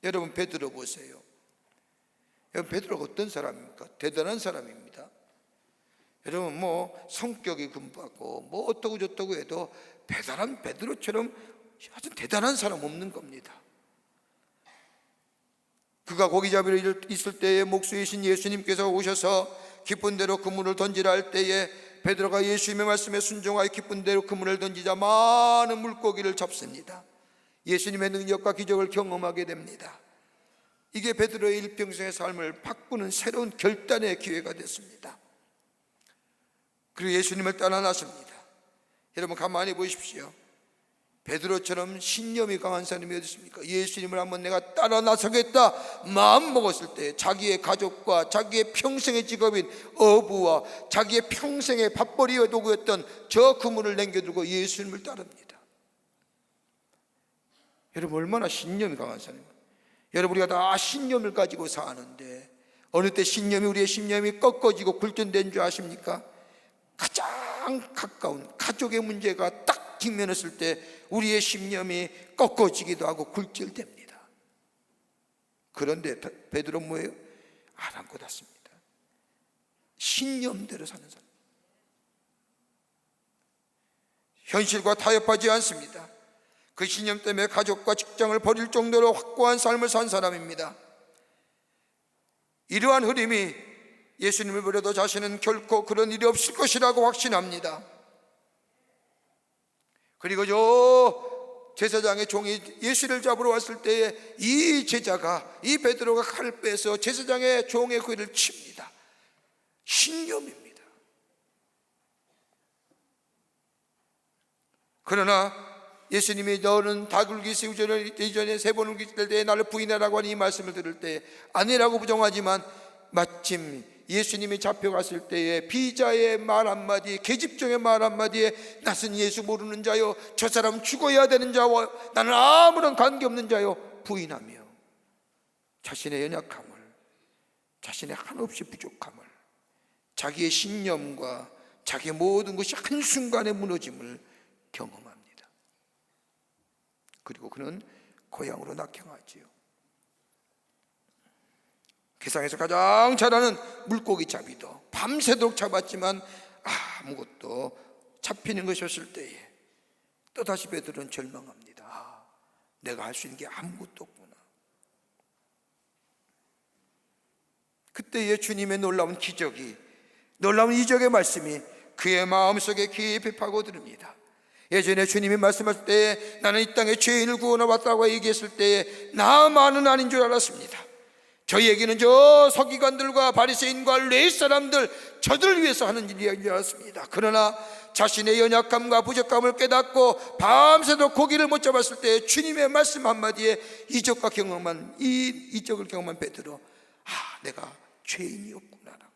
여러분 베드로 보세요. 여러분 베드로가 어떤 사람입니까? 대단한 사람입니다. 여러분 뭐 성격이 금하고 뭐 어떠고 저떠고 해도 대단한 베드로처럼 아주 대단한 사람 없는 겁니다. 그가 고기잡이로 있을 때에 목수이신 예수님께서 오셔서 기쁜 대로 그물을 던지라 할 때에 베드로가 예수님의 말씀에 순종하여 기쁜 대로 그물을 던지자 많은 물고기를 잡습니다. 예수님의 능력과 기적을 경험하게 됩니다. 이게 베드로의 일평생의 삶을 바꾸는 새로운 결단의 기회가 됐습니다. 그리고 예수님을 따라 나섭니다. 여러분 가만히 보십시오. 베드로처럼 신념이 강한 사람이 어디 있습니까? 예수님을 한번 내가 따라 나서겠다 마음 먹었을 때 자기의 가족과 자기의 평생의 직업인 어부와 자기의 평생의 밥벌이의 도구였던 저 그물을 남겨두고 예수님을 따릅니다. 여러분 얼마나 신념이 강한 사람입니까? 여러분 우리가 다 신념을 가지고 사는데 어느 때 우리의 신념이 꺾어지고 굴절된 줄 아십니까? 가장 가까운 가족의 문제가 딱 직면했을 때 우리의 신념이 꺾어지기도 하고 굴절됩니다. 그런데 베드로 뭐예요? 아랑곳하십니다. 신념대로 사는 사람, 현실과 타협하지 않습니다. 그 신념 때문에 가족과 직장을 버릴 정도로 확고한 삶을 산 사람입니다. 이러한 흐름이 예수님을 버려도 자신은 결코 그런 일이 없을 것이라고 확신합니다. 그리고 저 제사장의 종이 예수를 잡으러 왔을 때에 이 제자가, 이 베드로가 칼을 빼서 제사장의 종의 귀를 칩니다. 신념입니다. 그러나 예수님이 너는 다굴기 세우기 이전에 3번 울기 때에 나를 부인하라고 하는 이 말씀을 들을 때 아니라고 부정하지만 마침 예수님이 잡혀갔을 때에 비자의 말 한마디, 계집종의 말 한마디에 낯은 예수 모르는 자요, 저 사람 죽어야 되는 자와 나는 아무런 관계없는 자요 부인하며 자신의 연약함을, 자신의 한없이 부족함을, 자기의 신념과 자기의 모든 것이 한순간에 무너짐을 경험합니다. 그리고 그는 고향으로 낙향하지요. 세상에서 가장 잘하는 물고기 잡이도 밤새도록 잡았지만 아무것도 잡히는 것이 없을 때에 또다시 베드로는 절망합니다. 내가 할 수 있는 게 아무것도 없구나. 그때의 주님의 놀라운 기적이, 놀라운 이적의 말씀이 그의 마음속에 깊이 파고듭니다. 예전에 주님이 말씀하실 때에 나는 이 땅에 죄인을 구원하러 왔다고 얘기했을 때에 나만은 아닌 줄 알았습니다. 저희에게는 저 서기관들과 바리새인과 레위 사람들, 저들 위해서 하는 일인 줄 알았습니다. 그러나 자신의 연약함과 부족함을 깨닫고 밤새도록 고기를 못 잡았을 때 주님의 말씀 한마디에 이적을 경험한 베드로, 내가 죄인이었구나라고,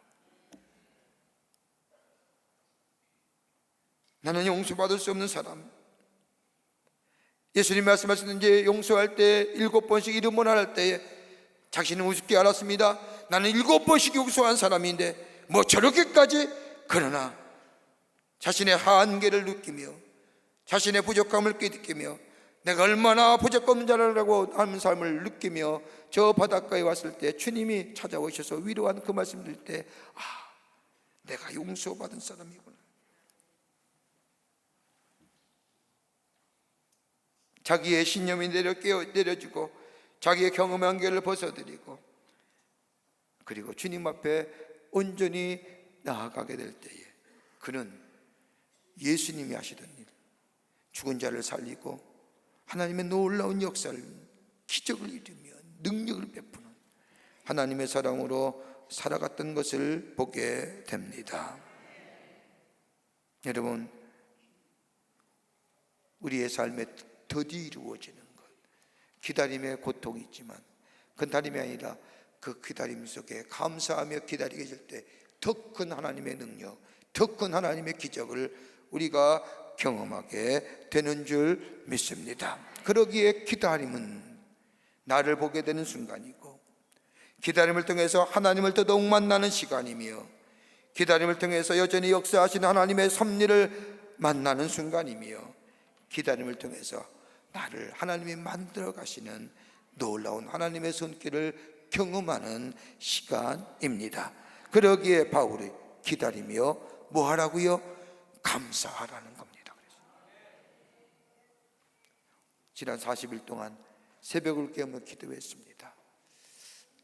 나는 용서받을 수 없는 사람. 예수님 말씀하시는지 용서할 때 7번씩 이름을 할 때에 자신은 우습게 알았습니다. 나는 7번씩 용서한 사람인데 뭐 저렇게까지. 그러나 자신의 한계를 느끼며 자신의 부족함을 깨닫기며 내가 얼마나 부족한 자라고 하는 삶을 느끼며 저 바닷가에 왔을 때 주님이 찾아오셔서 위로한 그 말씀 들을 때 내가 용서받은 사람이구나. 자기의 신념이 내려지고 자기의 경험의 한계를 벗어드리고 그리고 주님 앞에 온전히 나아가게 될 때에 그는 예수님이 하시던 일, 죽은 자를 살리고 하나님의 놀라운 역사를, 기적을 이루며 능력을 베푸는 하나님의 사랑으로 살아갔던 것을 보게 됩니다. 여러분, 우리의 삶에 더디 이루어지는 기다림의 고통이 있지만 그 기다림이 아니라 그 기다림 속에 감사하며 기다리게 될 때 더 큰 하나님의 능력, 더 큰 하나님의 기적을 우리가 경험하게 되는 줄 믿습니다. 그러기에 기다림은 나를 보게 되는 순간이고, 기다림을 통해서 하나님을 더더욱 만나는 시간이며, 기다림을 통해서 여전히 역사하시는 하나님의 섭리를 만나는 순간이며, 기다림을 통해서 나를 하나님이 만들어 가시는 놀라운 하나님의 손길을 경험하는 시간입니다. 그러기에 바울이 기다리며 뭐 하라고요? 감사하라는 겁니다. 지난 40일 동안 새벽을 깨며 기도했습니다.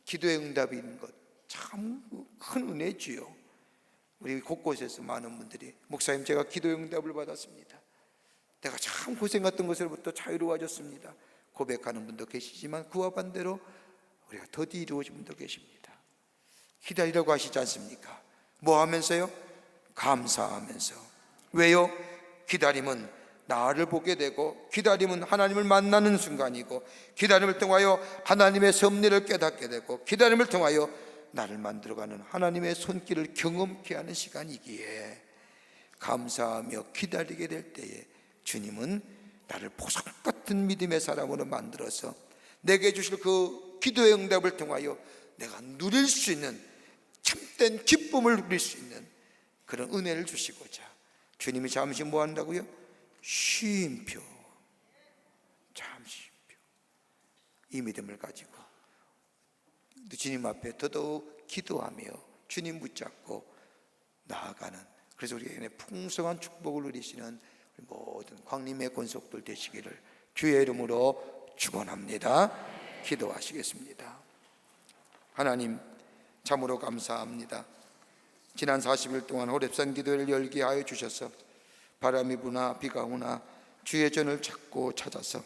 기도의 응답이 있는 것 참 큰 은혜지요. 우리 곳곳에서 많은 분들이 목사님 제가 기도의 응답을 받았습니다. 내가 참 고생했던 것으로부터 자유로워졌습니다. 고백하는 분도 계시지만 그와 반대로 우리가 더디 이루어진 분도 계십니다. 기다리라고 하시지 않습니까? 뭐 하면서요? 감사하면서. 왜요? 기다림은 나를 보게 되고, 기다림은 하나님을 만나는 순간이고, 기다림을 통하여 하나님의 섭리를 깨닫게 되고, 기다림을 통하여 나를 만들어가는 하나님의 손길을 경험케 하는 시간이기에 감사하며 기다리게 될 때에 주님은 나를 보석 같은 믿음의 사람으로 만들어서 내게 주실 그 기도의 응답을 통하여 내가 누릴 수 있는 참된 기쁨을 누릴 수 있는 그런 은혜를 주시고자 주님이 잠시 뭐 한다고요? 쉼표. 잠시 쉼표. 이 믿음을 가지고 주님 앞에 더더욱 기도하며 주님 붙잡고 나아가는, 그래서 우리에게 풍성한 축복을 누리시는 모든 광림의 권속들 되시기를 주의 이름으로 축원합니다. 기도하시겠습니다. 하나님 참으로 감사합니다. 지난 40일 동안 호렙산 기도회를 열게 하여 주셔서 바람이 부나 비가 오나 주의 전을 찾고 찾아서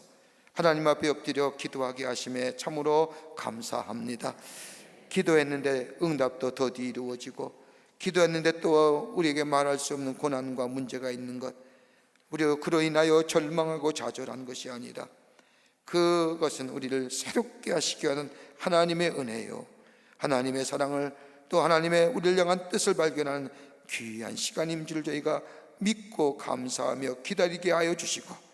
하나님 앞에 엎드려 기도하게 하심에 참으로 감사합니다. 기도했는데 응답도 더디 이루어지고, 기도했는데 또 우리에게 말할 수 없는 고난과 문제가 있는 것, 우리가 그로 인하여 절망하고 좌절한 것이 아니라 그것은 우리를 새롭게 하시기 위한 하나님의 은혜요, 하나님의 사랑을 또 하나님의 우리를 향한 뜻을 발견하는 귀한 시간인 줄 저희가 믿고 감사하며 기다리게 하여 주시고,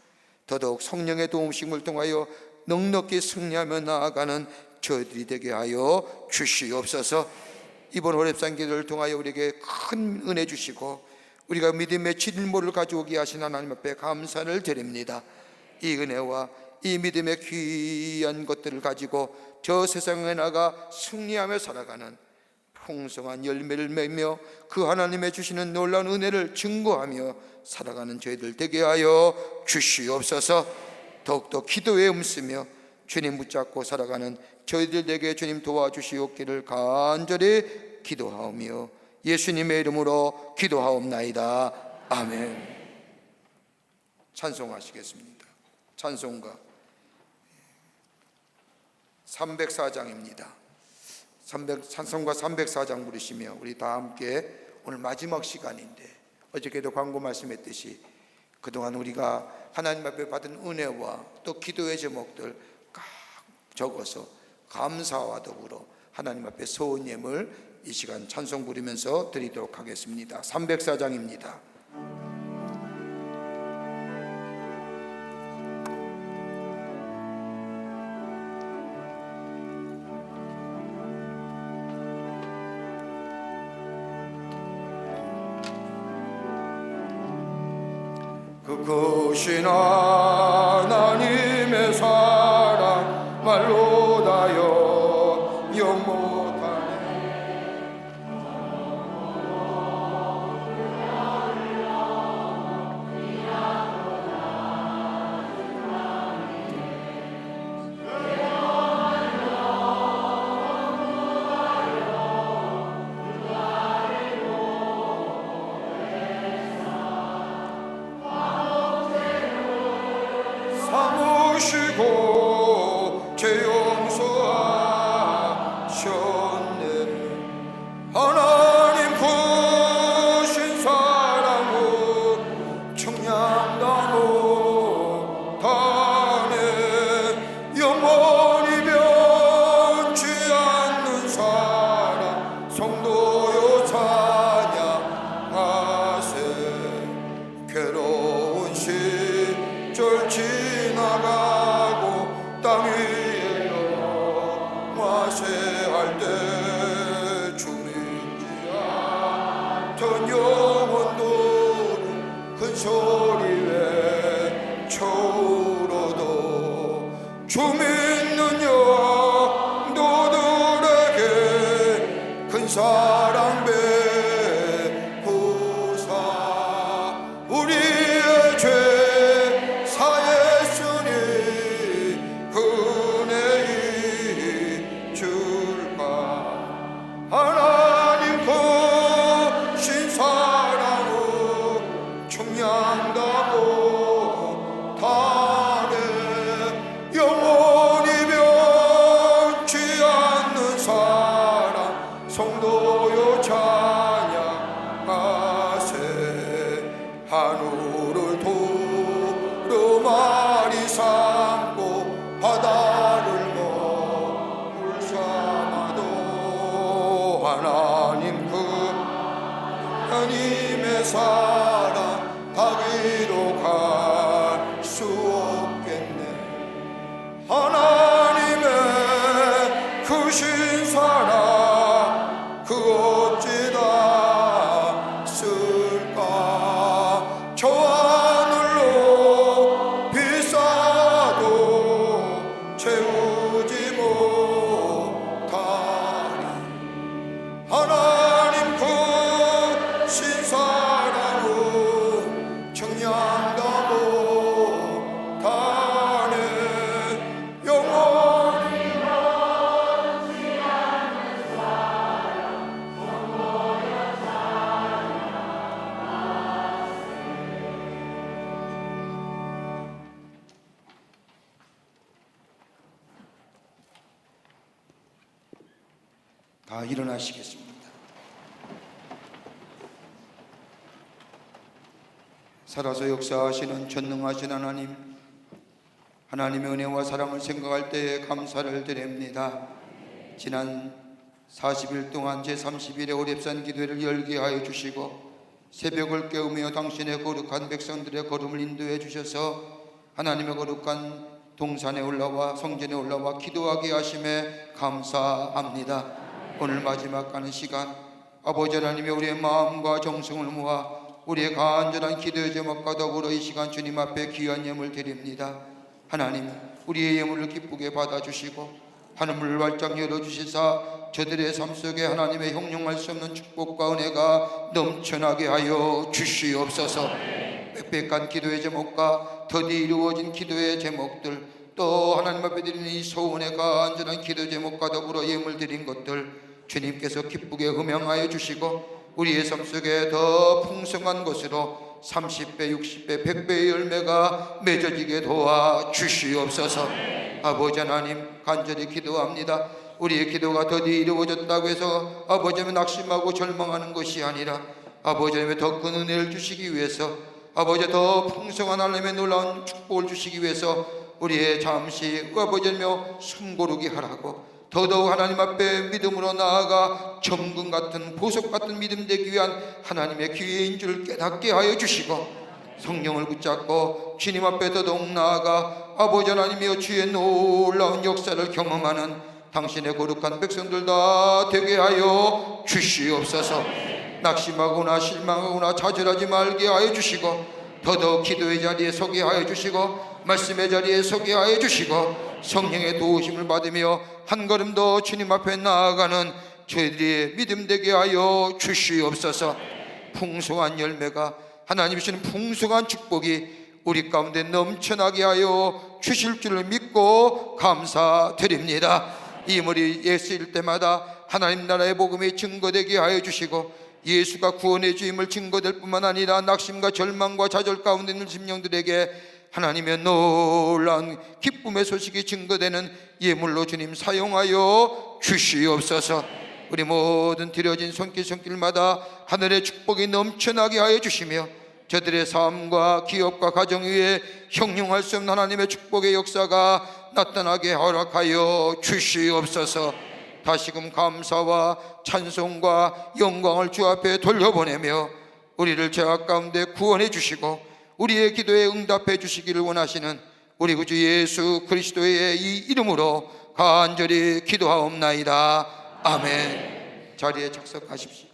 더더욱 성령의 도우심을 통하여 넉넉히 승리하며 나아가는 저희들이 되게 하여 주시옵소서. 이번 호렙산 기도를 통하여 우리에게 큰 은혜 주시고 우리가 믿음의 진모를 가져오게 하신 하나님 앞에 감사를 드립니다. 이 은혜와 이 믿음의 귀한 것들을 가지고 저 세상에 나가 승리하며 살아가는 풍성한 열매를 맺며 그 하나님의 주시는 놀라운 은혜를 증거하며 살아가는 저희들 되게 하여 주시옵소서. 더욱더 기도에 힘쓰며 주님 붙잡고 살아가는 저희들에게 주님 도와주시옵기를 간절히 기도하오며 예수님의 이름으로 기도하옵나이다. 아멘. 찬송하시겠습니다. 찬송가 304장입니다. 찬송가 304장 부르시며 우리 다 함께 오늘 마지막 시간인데, 어저께도 광고 말씀했듯이 그동안 우리가 하나님 앞에 받은 은혜와 또 기도의 제목들 각 적어서 감사와 더불어 하나님 앞에 소원 예물 이 시간 찬송 부르면서 드리도록 하겠습니다. 304장입니다. 그것이 하나님의 사랑 말로 다여 영못하네. 사무시고 죄 용서하셨네. 하나님 크신 사랑은 청량다 못하네. 영원히 변치 않는 사랑 성도요 찬양하세. 괴로운 시절 지나가고 땅 위에 영화세할 때 주님지 않던 영혼들은 큰 소리 외쳐울어도 사랑 베푸사 우리의 죄 사했으니 은혜의 줄까 하나님 크신 사랑을 충량다고 다네 영원히 변치 않는 사랑 성도여 찬양하세 하늘을 두루마리 삼고 바다를 먹물 삼아도 하나님 하나님의 사랑 다 기록할 수 없겠네 하나님의 크신 사랑 그 어찌다 쓸까 저 하늘로 비싸도 채우지 못하리 하나님 크신 사랑은 청량다 못하네 영원히 다 일어나시겠습니다. 살아서 역사하시는 전능하신 하나님, 하나님의 은혜와 사랑을 생각할 때에 감사를 드립니다. 지난 40일 동안 제30일의 오랩산 기도회를 열게 하여 주시고 새벽을 깨우며 당신의 거룩한 백성들의 걸음을 인도해 주셔서 하나님의 거룩한 동산에 올라와 성전에 올라와 기도하게 하심에 감사합니다. 오늘 마지막 가는 시간 아버지 하나님의 우리의 마음과 정성을 모아 우리의 간절한 기도의 제목과 더불어 이 시간 주님 앞에 귀한 예물 드립니다. 하나님 우리의 예물을 기쁘게 받아주시고 하늘을 활짝 열어주시사 저들의 삶 속에 하나님의 형용할 수 없는 축복과 은혜가 넘쳐나게 하여 주시옵소서. 빽빽한 기도의 제목과 더디 이루어진 기도의 제목들 또 하나님 앞에 드리는 이 소원의 간절한 기도 제목과 더불어 예물 드린 것들 주님께서 기쁘게 음양하여 주시고 우리의 삶 속에 더 풍성한 것으로 30배, 60배, 100배의 열매가 맺어지게 도와 주시옵소서. 아버지 하나님 간절히 기도합니다. 우리의 기도가 더디 이루어졌다고 해서 아버지 하나님 낙심하고 절망하는 것이 아니라 아버지 하나님 더 큰 은혜를 주시기 위해서 아버지 더 풍성한 하나님의 놀라운 축복을 주시기 위해서 우리의 잠시 아버지 하나님 숨고르기 하라고 더더욱 하나님 앞에 믿음으로 나아가 정금 같은 보석 같은 믿음 되기 위한 하나님의 기회인 줄 깨닫게 하여 주시고 성령을 붙잡고 주님 앞에 더더욱 나아가 아버지 하나님이여 주의 놀라운 역사를 경험하는 당신의 거룩한 백성들 다 되게 하여 주시옵소서. 낙심하거나 실망하거나 좌절하지 말게 하여 주시고 더더욱 기도의 자리에 서게 하여 주시고 말씀의 자리에 서게 하여 주시고 성령의 도우심을 받으며 한 걸음 더 주님 앞에 나아가는 저희들의 믿음 되게 하여 주시옵소서. 풍성한 열매가 하나님 주시는 풍성한 축복이 우리 가운데 넘쳐나게 하여 주실 줄을 믿고 감사드립니다. 이 머리 예수일 때마다 하나님 나라의 복음이 증거되게 하여 주시고 예수가 구원의 주임을 증거될 뿐만 아니라 낙심과 절망과 좌절 가운데 있는 심령들에게 하나님의 놀라운 기쁨의 소식이 증거되는 예물로 주님 사용하여 주시옵소서. 우리 모든 드려진 손길마다 하늘의 축복이 넘쳐나게 하여 주시며 저들의 삶과 기업과 가정 위에 형용할 수 없는 하나님의 축복의 역사가 나타나게 허락하여 주시옵소서. 다시금 감사와 찬송과 영광을 주 앞에 돌려보내며 우리를 죄악 가운데 구원해 주시고 우리의 기도에 응답해 주시기를 원하시는 우리 구주 예수 그리스도의 이 이름으로 간절히 기도하옵나이다. 아멘. 자리에 착석하십시오.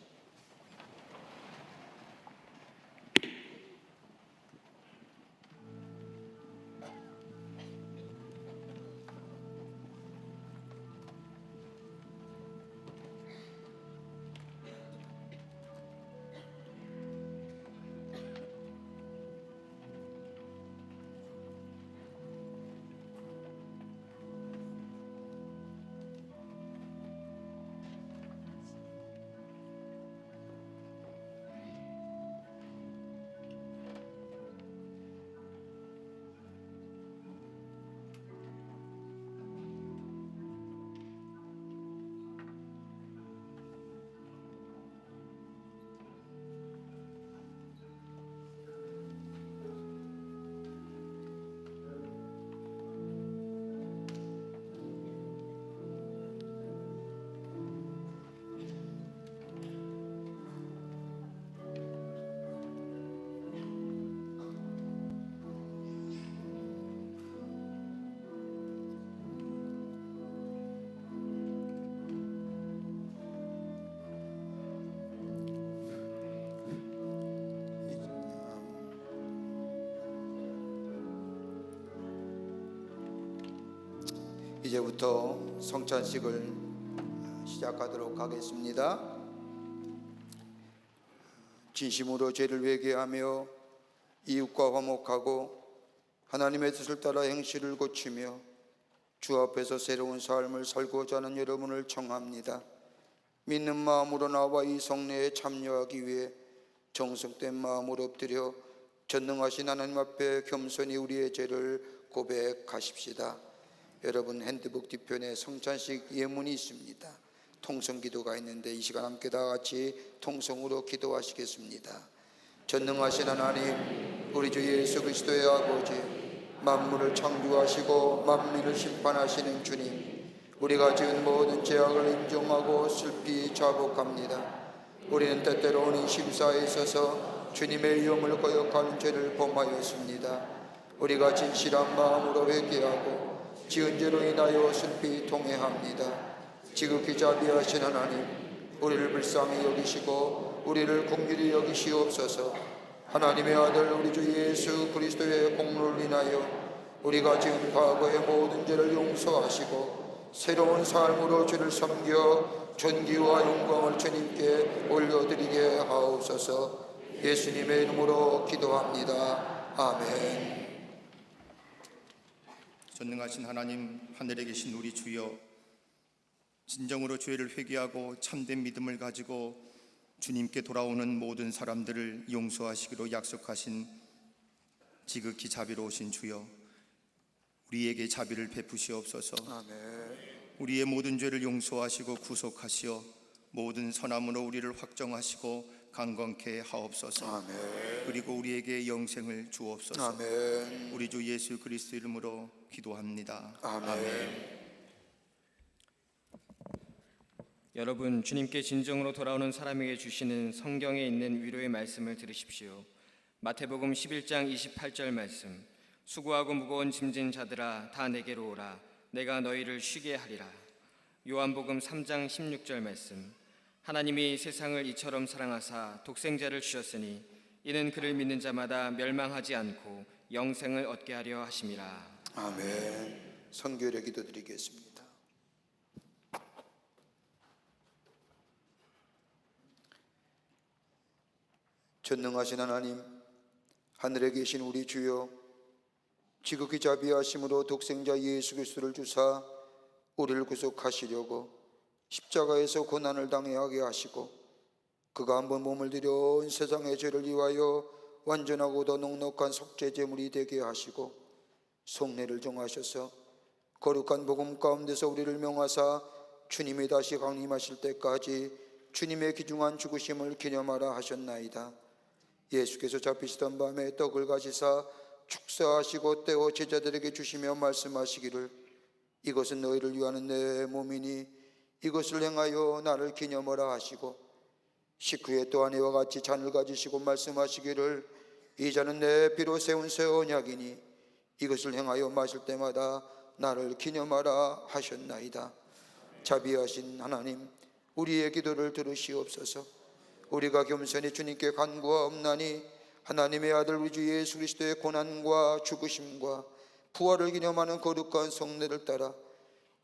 이제부터 성찬식을 시작하도록 하겠습니다. 진심으로 죄를 회개하며 이웃과 화목하고 하나님의 뜻을 따라 행실을 고치며 주 앞에서 새로운 삶을 살고자 하는 여러분을 청합니다. 믿는 마음으로 나와 이 성례에 참여하기 위해 정성된 마음으로 엎드려 전능하신 하나님 앞에 겸손히 우리의 죄를 고백하십시다. 여러분, 핸드북 뒤편에 성찬식 예문이 있습니다. 통성기도가 있는데 이 시간 함께 다 같이 통성으로 기도하시겠습니다. 전능하신 하나님, 우리 주 예수 그리스도의 아버지, 만물을 창조하시고 만민을 심판하시는 주님, 우리가 지은 모든 죄악을 인정하고 슬피 자복합니다. 우리는 때때로는 심사에 있어서 주님의 위엄을 거역하는 죄를 범하였습니다. 우리가 진실한 마음으로 회개하고 지은 죄로 인하여 슬피 통회합니다. 지극히 자비하신 하나님, 우리를 불쌍히 여기시고 우리를 긍휼히 여기시옵소서. 하나님의 아들 우리 주 예수 그리스도의 공로를 인하여 우리가 지은 과거의 모든 죄를 용서하시고 새로운 삶으로 주를 섬겨 존귀와 영광을 주님께 올려드리게 하옵소서. 예수님의 이름으로 기도합니다. 아멘. 전능하신 하나님, 하늘에 계신 우리 주여, 진정으로 죄를 회개하고 참된 믿음을 가지고 주님께 돌아오는 모든 사람들을 용서하시기로 약속하신 지극히 자비로우신 주여, 우리에게 자비를 베푸시옵소서. 아멘. 우리의 모든 죄를 용서하시고 구속하시어 모든 선함으로 우리를 확정하시고 강건케 하옵소서. 아멘. 그리고 우리에게 영생을 주옵소서. 아멘. 우리 주 예수 그리스도 이름으로 기도합니다. 아멘. 여러분, 주님께 진정으로 돌아오는 사람에게 주시는 성경에 있는 위로의 말씀을 들으십시오. 마태복음 11장 28절 말씀, 수고하고 무거운 짐진 자들아 다 내게로 오라, 내가 너희를 쉬게 하리라. 요한복음 3장 16절 말씀, 하나님이 세상을 이처럼 사랑하사 독생자를 주셨으니 이는 그를 믿는 자마다 멸망하지 않고 영생을 얻게 하려 하심이라. 아멘. 선교일에 기도드리겠습니다. 전능하신 하나님, 하늘에 계신 우리 주여, 지극히 자비하심으로 독생자 예수 그리스도를 주사 우리를 구속하시려고 십자가에서 고난을 당하게 하시고 그가 한번 몸을 들여 온 세상의 죄를 위하여 완전하고 더 넉넉한 속죄 제물이 되게 하시고 속례를 정하셔서 거룩한 복음 가운데서 우리를 명하사 주님이 다시 강림하실 때까지 주님의 귀중한 죽으심을 기념하라 하셨나이다. 예수께서 잡히시던 밤에 떡을 가지사 축사하시고 떼어 제자들에게 주시며 말씀하시기를, 이것은 너희를 위하는 내 몸이니 이것을 행하여 나를 기념하라 하시고, 식후에 또한 이와 같이 잔을 가지시고 말씀하시기를, 이 잔은 내 피로 세운 새 언약이니 이것을 행하여 마실 때마다 나를 기념하라 하셨나이다. 자비하신 하나님, 우리의 기도를 들으시옵소서. 우리가 겸손히 주님께 간구하옵나니 하나님의 아들 우리 주 예수 그리스도의 고난과 죽으심과 부활을 기념하는 거룩한 성례를 따라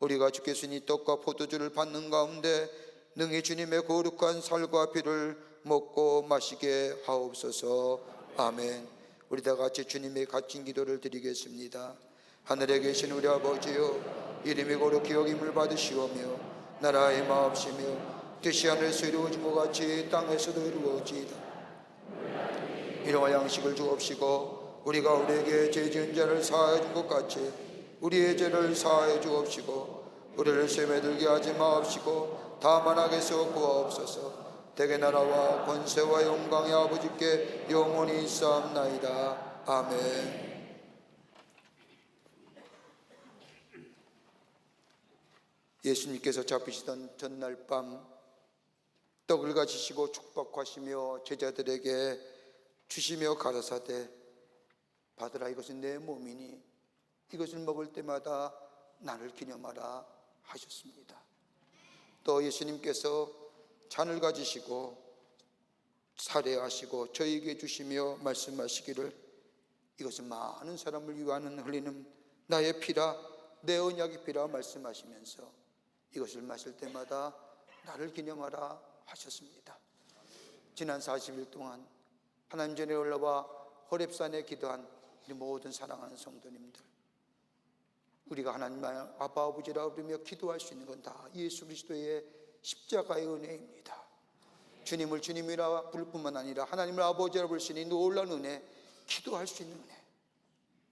우리가 주께서 이 떡과 포도주를 받는 가운데 능히 주님의 거룩한 살과 피를 먹고 마시게 하옵소서. 아멘. 우리 다 같이 주님의 갇힌 기도를 드리겠습니다. 하늘에 계신 우리 아버지여, 이름이 거룩히 여김을 받으시오며 나라의 마옵시며 뜻이 하늘에서 이루어진 것 같이 땅에서도 이루어지이다. 일용할 양식을 주옵시고 우리가 우리에게 죄 지은 자를 사하여 준 것 같이 우리의 죄를 사하여 주옵시고 우리를 시험에 들게 하지 마옵시고 다만 악에서 구하옵소서. 대개 나라와 권세와 영광의 아버지께 영원히 있사옵나이다. 아멘. 예수님께서 잡히시던 전날 밤 떡을 가지시고 축복하시며 제자들에게 주시며 가라사대, 받으라, 이것은 내 몸이니 이것을 먹을 때마다 나를 기념하라 하셨습니다. 또 예수님께서 잔을 가지시고 살해하시고 저에게 주시며 말씀하시기를, 이것은 많은 사람을 위하여 흘리는 나의 피라, 내 언약의 피라 말씀하시면서 이것을 마실 때마다 나를 기념하라 하셨습니다. 지난 40일 동안 하나님 전에 올라와 호렙산에 기도한 이 모든 사랑하는 성도님들, 우리가 하나님 아빠 아버지라 부르며 기도할 수 있는 건 다 예수 그리스도의 십자가의 은혜입니다. 주님을 주님이라 부를 뿐만 아니라 하나님을 아버지라 부를 수 있는 놀라운 은혜, 기도할 수 있는 은혜,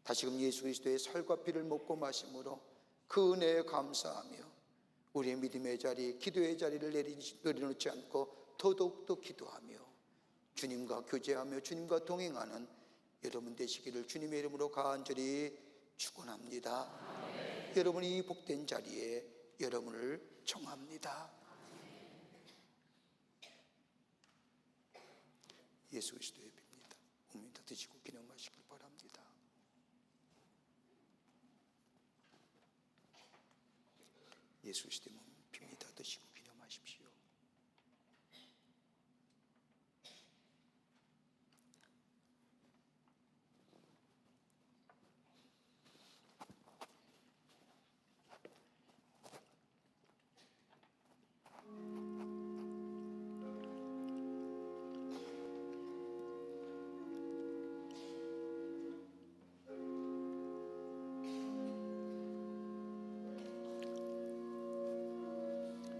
다시금 예수 그리스도의 살과 피를 먹고 마심으로 그 은혜에 감사하며 우리의 믿음의 자리, 기도의 자리를 내려놓지 않고 더더욱더 기도하며 주님과 교제하며 주님과 동행하는 여러분 되시기를 주님의 이름으로 간절히 축원합니다. 여러분이 복된 자리에 여러분을 청합니다. 예수 그리스도의 피입니다. 몸이다 드시고 기념하시길 바랍니다. 예수 그리스도의 몸 피입니다. 드시고 기념하십시오.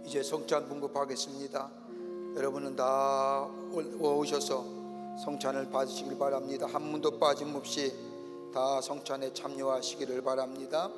이제 성찬 분급하겠습니다. 여러분은 다 오셔서 성찬을 받으시길 바랍니다. 한 분도 빠짐없이 다 성찬에 참여하시기를 바랍니다.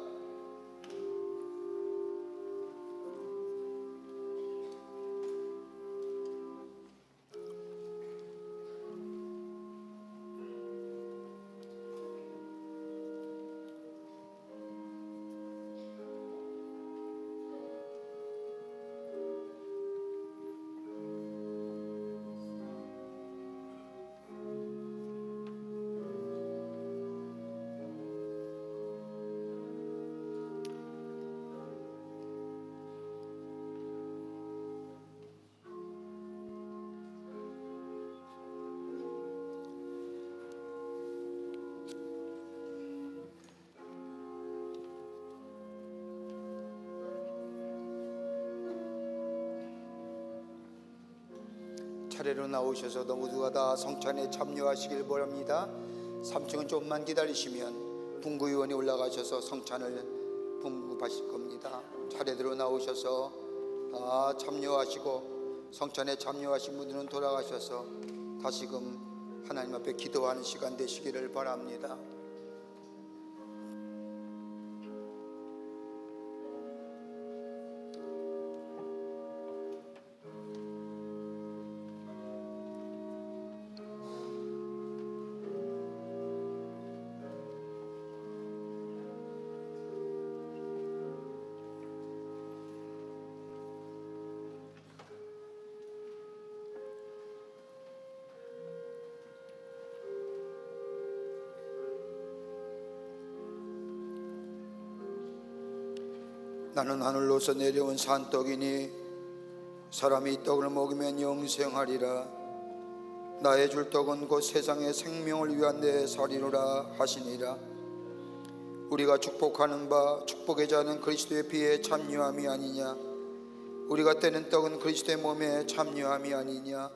차례로 나오셔서 모두가 다 성찬에 참여하시길 바랍니다. 3층은 조금만 기다리시면 분구위원이 올라가셔서 성찬을 분급하실 겁니다. 차례대로 나오셔서 다 참여하시고 성찬에 참여하신 분들은 돌아가셔서 다시금 하나님 앞에 기도하는 시간 되시기를 바랍니다. 나는 하늘로서 내려온 산떡이니 사람이 이 떡을 먹으면 영생하리라. 나의 줄 떡은 곧 세상의 생명을 위한 내 살이로라 하시니라. 우리가 축복하는 바 축복의 자는 그리스도의 피에 참여함이 아니냐. 우리가 떼는 떡은 그리스도의 몸에 참여함이 아니냐.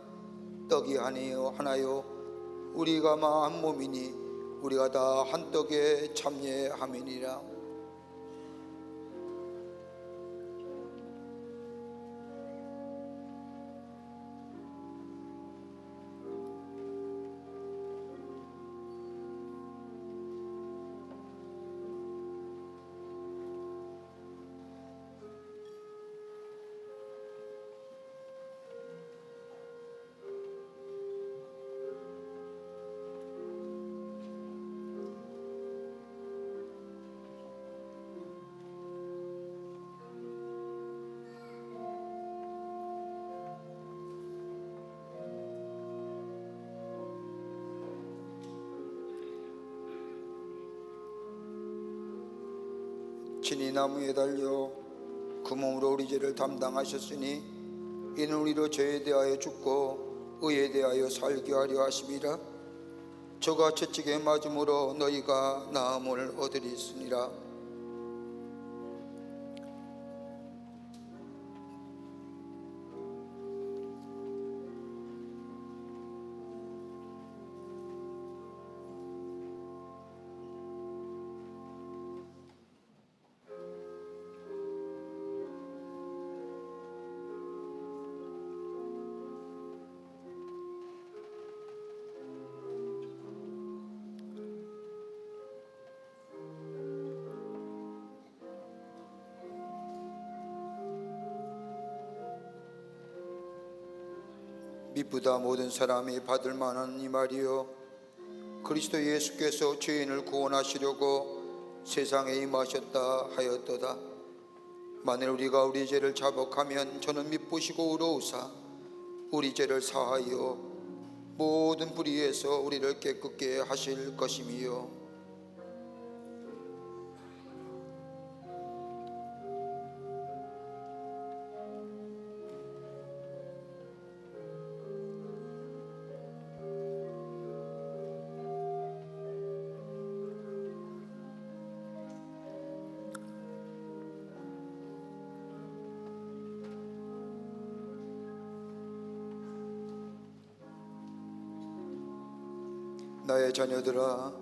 떡이 하나요 우리가 한 몸이니 우리가 다 한 떡에 참여함이니라. 친히 나무에 달려 그 몸으로 우리 죄를 담당하셨으니 이는 우리로 죄에 대하여 죽고 의에 대하여 살게 하려 하심이라. 저가 채찍에 맞음으로 너희가 나음을 얻으리으니라. 미쁘다 모든 사람이 받을 만한 이 말이요 그리스도 예수께서 죄인을 구원하시려고 세상에 임하셨다 하였도다. 만일 우리가 우리 죄를 자복하면 저는 미쁘시고 의로우사 우리 죄를 사하여 모든 불의에서 우리를 깨끗게 하실 것임이요 나의 자녀들아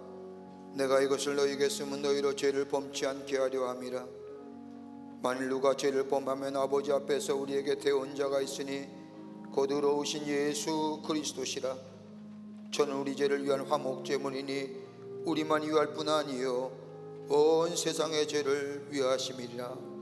내가 이것을 너희에게 쓰면 너희로 죄를 범치 않게 하려 함이라. 만일 누가 죄를 범하면 아버지 앞에서 우리에게 대언 자가 있으니 곧 의로우신 예수 그리스도시라. 저는 우리 죄를 위한 화목제물이니 우리만 위할 뿐 아니요 온 세상의 죄를 위하심이리라.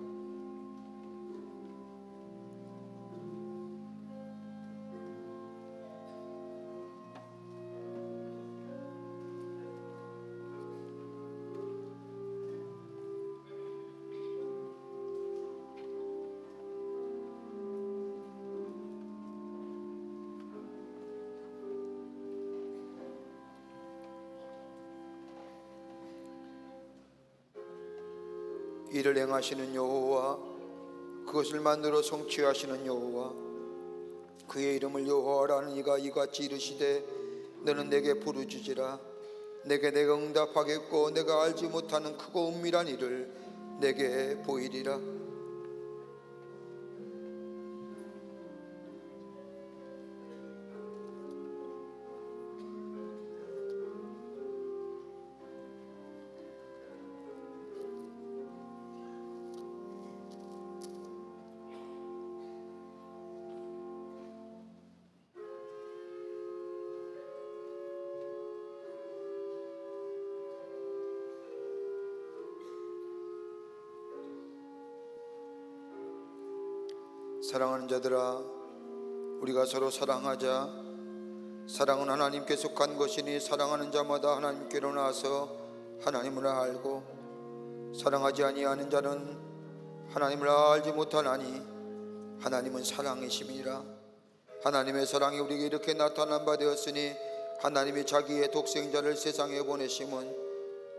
이를 행하시는 여호와 그것을 만들어 성취하시는 여호와 그의 이름을 여호와라는 이가 이같이 이르시되 너는 내게 부르짖으라. 내게 내가 응답하겠고 내가 알지 못하는 크고 은밀한 일을 내게 보이리라. 사랑하는 자들아 우리가 서로 사랑하자. 사랑은 하나님께 속한 것이니 사랑하는 자마다 하나님께로 나서 하나님을 알고 사랑하지 아니하는 자는 하나님을 알지 못하나니 하나님은 사랑이심이라. 하나님의 사랑이 우리에게 이렇게 나타난 바 되었으니 하나님이 자기의 독생자를 세상에 보내심은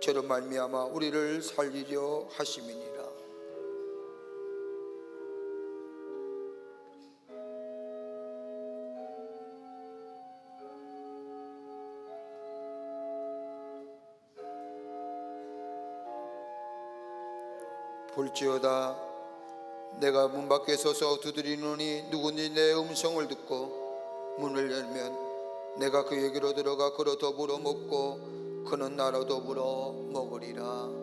저로 말미암아 우리를 살리려 하심이니라. 볼지어다 내가 문 밖에 서서 두드리노니 누구니 내 음성을 듣고 문을 열면 내가 그에게로 들어가 그로 더불어 먹고 그는 나로 더불어 먹으리라.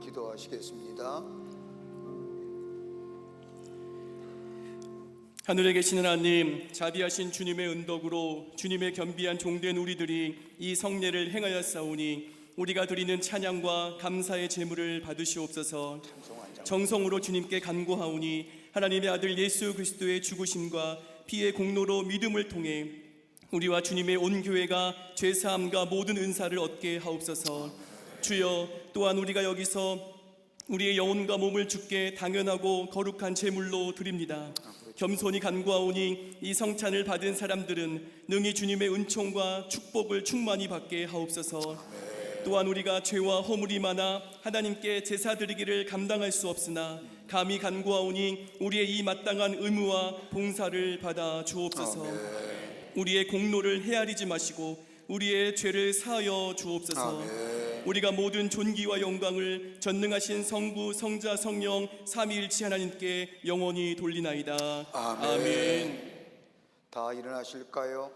기도하시겠습니다. 하늘에 계신 하나님, 자비하신 주님의 은덕으로 주님의 겸비한 종된 우리들이 이 성례를 행하였사오니 우리가 드리는 찬양과 감사의 제물을 받으시옵소서. 정성으로 주님께 간구하오니 하나님의 아들 예수 그리스도의 죽으심과 피의 공로로 믿음을 통해 우리와 주님의 온 교회가 죄사함과 모든 은사를 얻게 하옵소서. 주여, 또한 우리가 여기서 우리의 영혼과 몸을 주께 당연하고 거룩한 제물로 드립니다. 겸손히 간구하오니 이 성찬을 받은 사람들은 능히 주님의 은총과 축복을 충만히 받게 하옵소서. 또한 우리가 죄와 허물이 많아 하나님께 제사 드리기를 감당할 수 없으나 감히 간구하오니 우리의 이 마땅한 의무와 봉사를 받아 주옵소서. 우리의 공로를 헤아리지 마시고 우리의 죄를 사하여 주옵소서. 우리가 모든 존귀와 영광을 전능하신 성부, 성자, 성령 삼위일체 하나님께 영원히 돌리나이다. 아멘. 다 일어나실까요?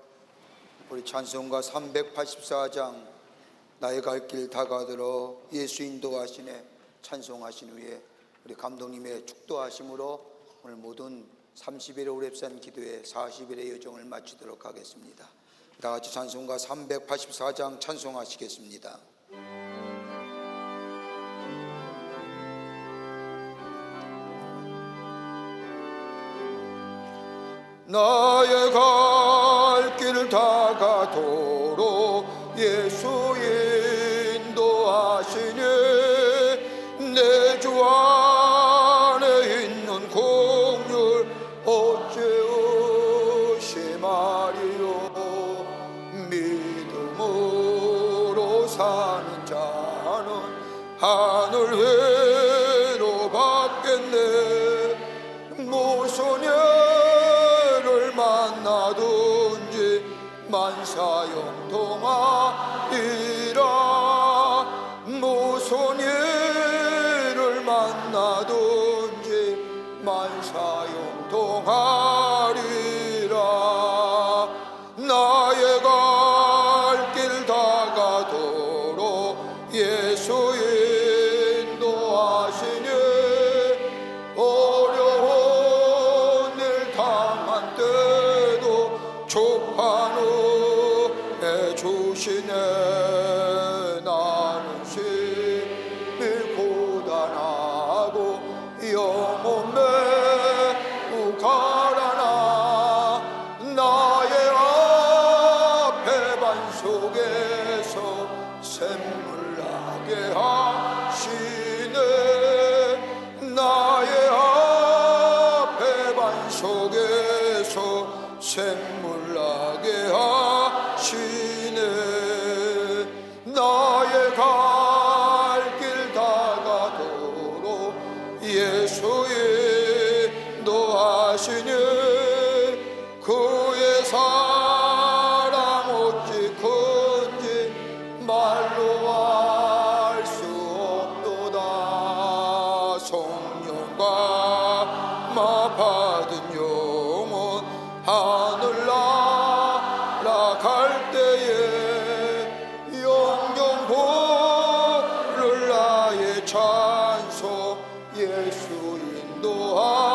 우리 찬송가 384장 나의 갈 길 다가들어 예수 인도하시네 찬송하신 후에 우리 감독님의 축도하심으로 오늘 모든 30일의 오랩산 기도회 40일의 여정을 마치도록 하겠습니다. 다 같이 찬송가 384장 찬송하시겠습니다. 나의 갈 길 다가도록 예수 인도하시니 내 주 안에 있는 공률 어찌 의심하리요. 믿음으로 사는 자는 하늘 회로 받겠네. 무슨 예를 만나든지 만사형통하리라. 무슨 일을 만나든지 만사형통하리라. 나의 갈 길 다가도록 예수 인도하시니 어려운 일 당한 때도 조판을 해주시네. 나는 심히 고단하고 영혼 매우 가라나 나의 앞에 반석에서 샘물 나게 하시네. 나의 앞에 반석에서 샘물 나게 하시네. 나의 갈 길 다가도록 예수 인도하시니 그의 사랑 어찌 큰지 말로 알 수 없도다. 성령과 마 받은 영혼 하늘 날아갈 때에 영영 보를 나의 찬송 예수 인도하셨네.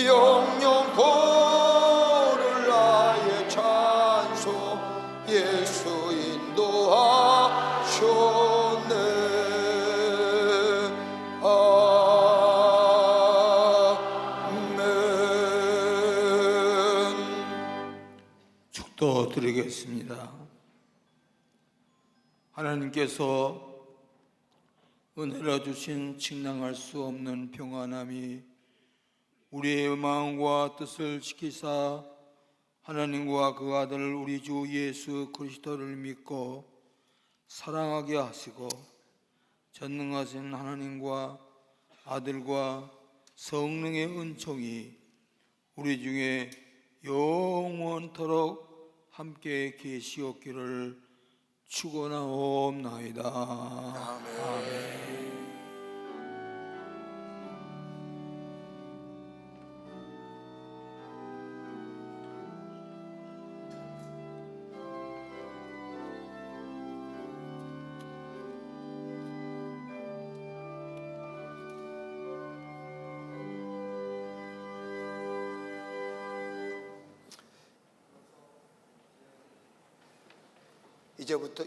영영 보를 나의 찬송 예수 인도하셨네. 축도 드리겠습니다. 하나님께서 은혜로 주신 측량할 수 없는 평안함이 우리의 마음과 뜻을 지키사 하나님과 그 아들 우리 주 예수 그리스도를 믿고 사랑하게 하시고 전능하신 하나님과 아들과 성령의 은총이 우리 중에 영원토록 함께 계시옵기를 축원하옵나이다. 아멘.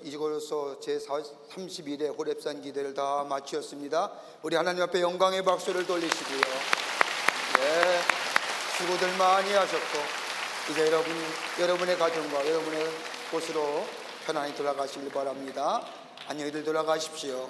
이제로서 제31회 호렙산 기대를 다 마치었습니다. 우리 하나님 앞에 영광의 박수를 돌리시고요. 네. 수고들 많이 하셨고 이제 여러분의 가정과 여러분의 곳으로 편안히 돌아가시길 바랍니다. 안녕히들 돌아가십시오.